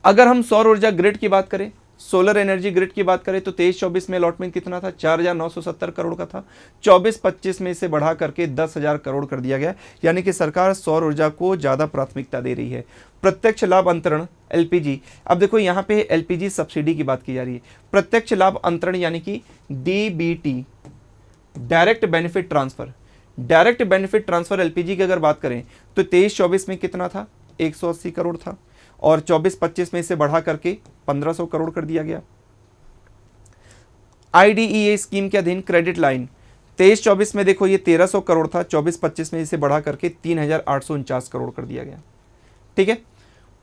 अगर हम सौर ऊर्जा ग्रिड की बात करें, सोलर एनर्जी ग्रिड की बात करें तो 23-24 में अलॉटमेंट कितना था, 4,970 करोड़ का था, 24-25 में इसे बढ़ा करके 10,000 करोड़ कर दिया गया। यानी कि सरकार सौर ऊर्जा को ज़्यादा प्राथमिकता दे रही है। प्रत्यक्ष लाभ अंतरण LPG, अब देखो यहाँ पे LPG सब्सिडी की बात की जा रही है। प्रत्यक्ष लाभ अंतरण यानी कि DBT, direct benefit transfer, direct benefit transfer LPG की अगर बात करें तो 23-24 में कितना था, 180 करोड़ था, और 24-25 में इसे बढ़ा करके 1,500 करोड़ कर दिया गया। IDEA स्कीम के अधीन क्रेडिट लाइन 23-24 में देखो ये 1,300 करोड़ था, 24-25 में इसे बढ़ा करके 3,849 करोड़ कर दिया गया। ठीक है,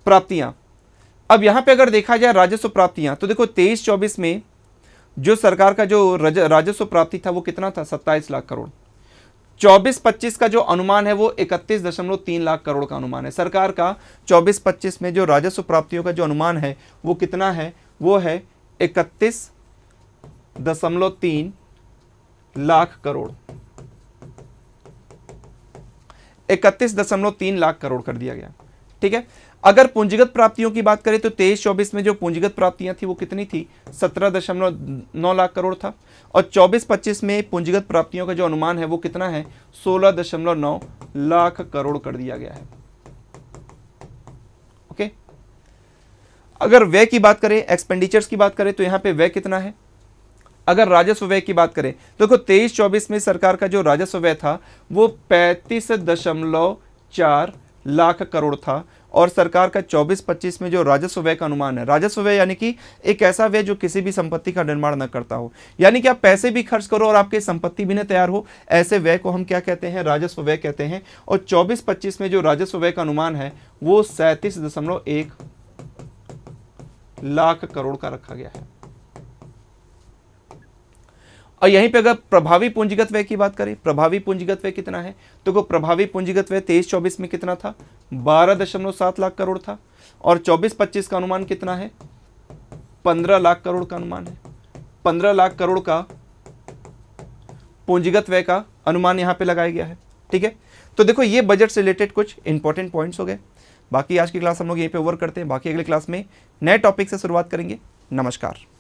प्राप्तियां, अब यहां पे अगर देखा जाए राजस्व प्राप्तियां तो देखो 23-24 में जो सरकार का जो राजस्व प्राप्ति था वो कितना था, 27 लाख करोड़। 24-25 का जो अनुमान है वो 31.3 लाख करोड़ का अनुमान है सरकार का। 24-25 में जो राजस्व प्राप्तियों का जो अनुमान है वो कितना है, वो है 31.3 लाख करोड़, 31.3 लाख करोड़ कर दिया गया। ठीक है, अगर पूंजीगत प्राप्तियों की बात करें तो 23-24 में जो पूंजीगत प्राप्तियां थी वो कितनी थी, 17.9 लाख करोड़ था, और 24-25 में पूंजीगत प्राप्तियों का जो अनुमान है वो कितना है, 16.9 लाख करोड़ कर दिया गया है। ओके, अगर व्यय की बात करें, एक्सपेंडिचर्स की बात करें तो यहां पे व्यय कितना है। अगर राजस्व व्यय की बात करें तो देखो 23-24 में सरकार का जो राजस्व व्यय था वो 35.4 लाख करोड़ था, और सरकार का 24-25 में जो राजस्व व्यय का अनुमान है, राजस्व व्यय यानी कि एक ऐसा व्यय जो किसी भी संपत्ति का निर्माण न करता हो, यानी कि आप पैसे भी खर्च करो और आपकी संपत्ति भी न तैयार हो, ऐसे व्यय को हम क्या कहते हैं, राजस्व व्यय कहते हैं। और 24-25 में जो राजस्व व्यय का अनुमान है वो 37.1 लाख करोड़ का रखा गया है। और यहीं पे अगर प्रभावी पूंजीगत व्यय की बात करें, प्रभावी पूंजीगत व्यय कितना है, तो प्रभावी पूंजीगत व्यय 23-24 में कितना था, 12.7 लाख करोड़ था, और 24-25 का अनुमान कितना है, 15 लाख करोड़ का अनुमान है। 15 लाख करोड़ का पूंजीगत व्यय का अनुमान यहाँ पे लगाया गया है। ठीक है, तो देखो ये बजट से रिलेटेड कुछ इंपॉर्टेंट पॉइंट्स हो गए। बाकी आज की क्लास हम लोग यहीं पे ओवर करते हैं, बाकी अगले क्लास में नए टॉपिक से शुरुआत करेंगे। नमस्कार।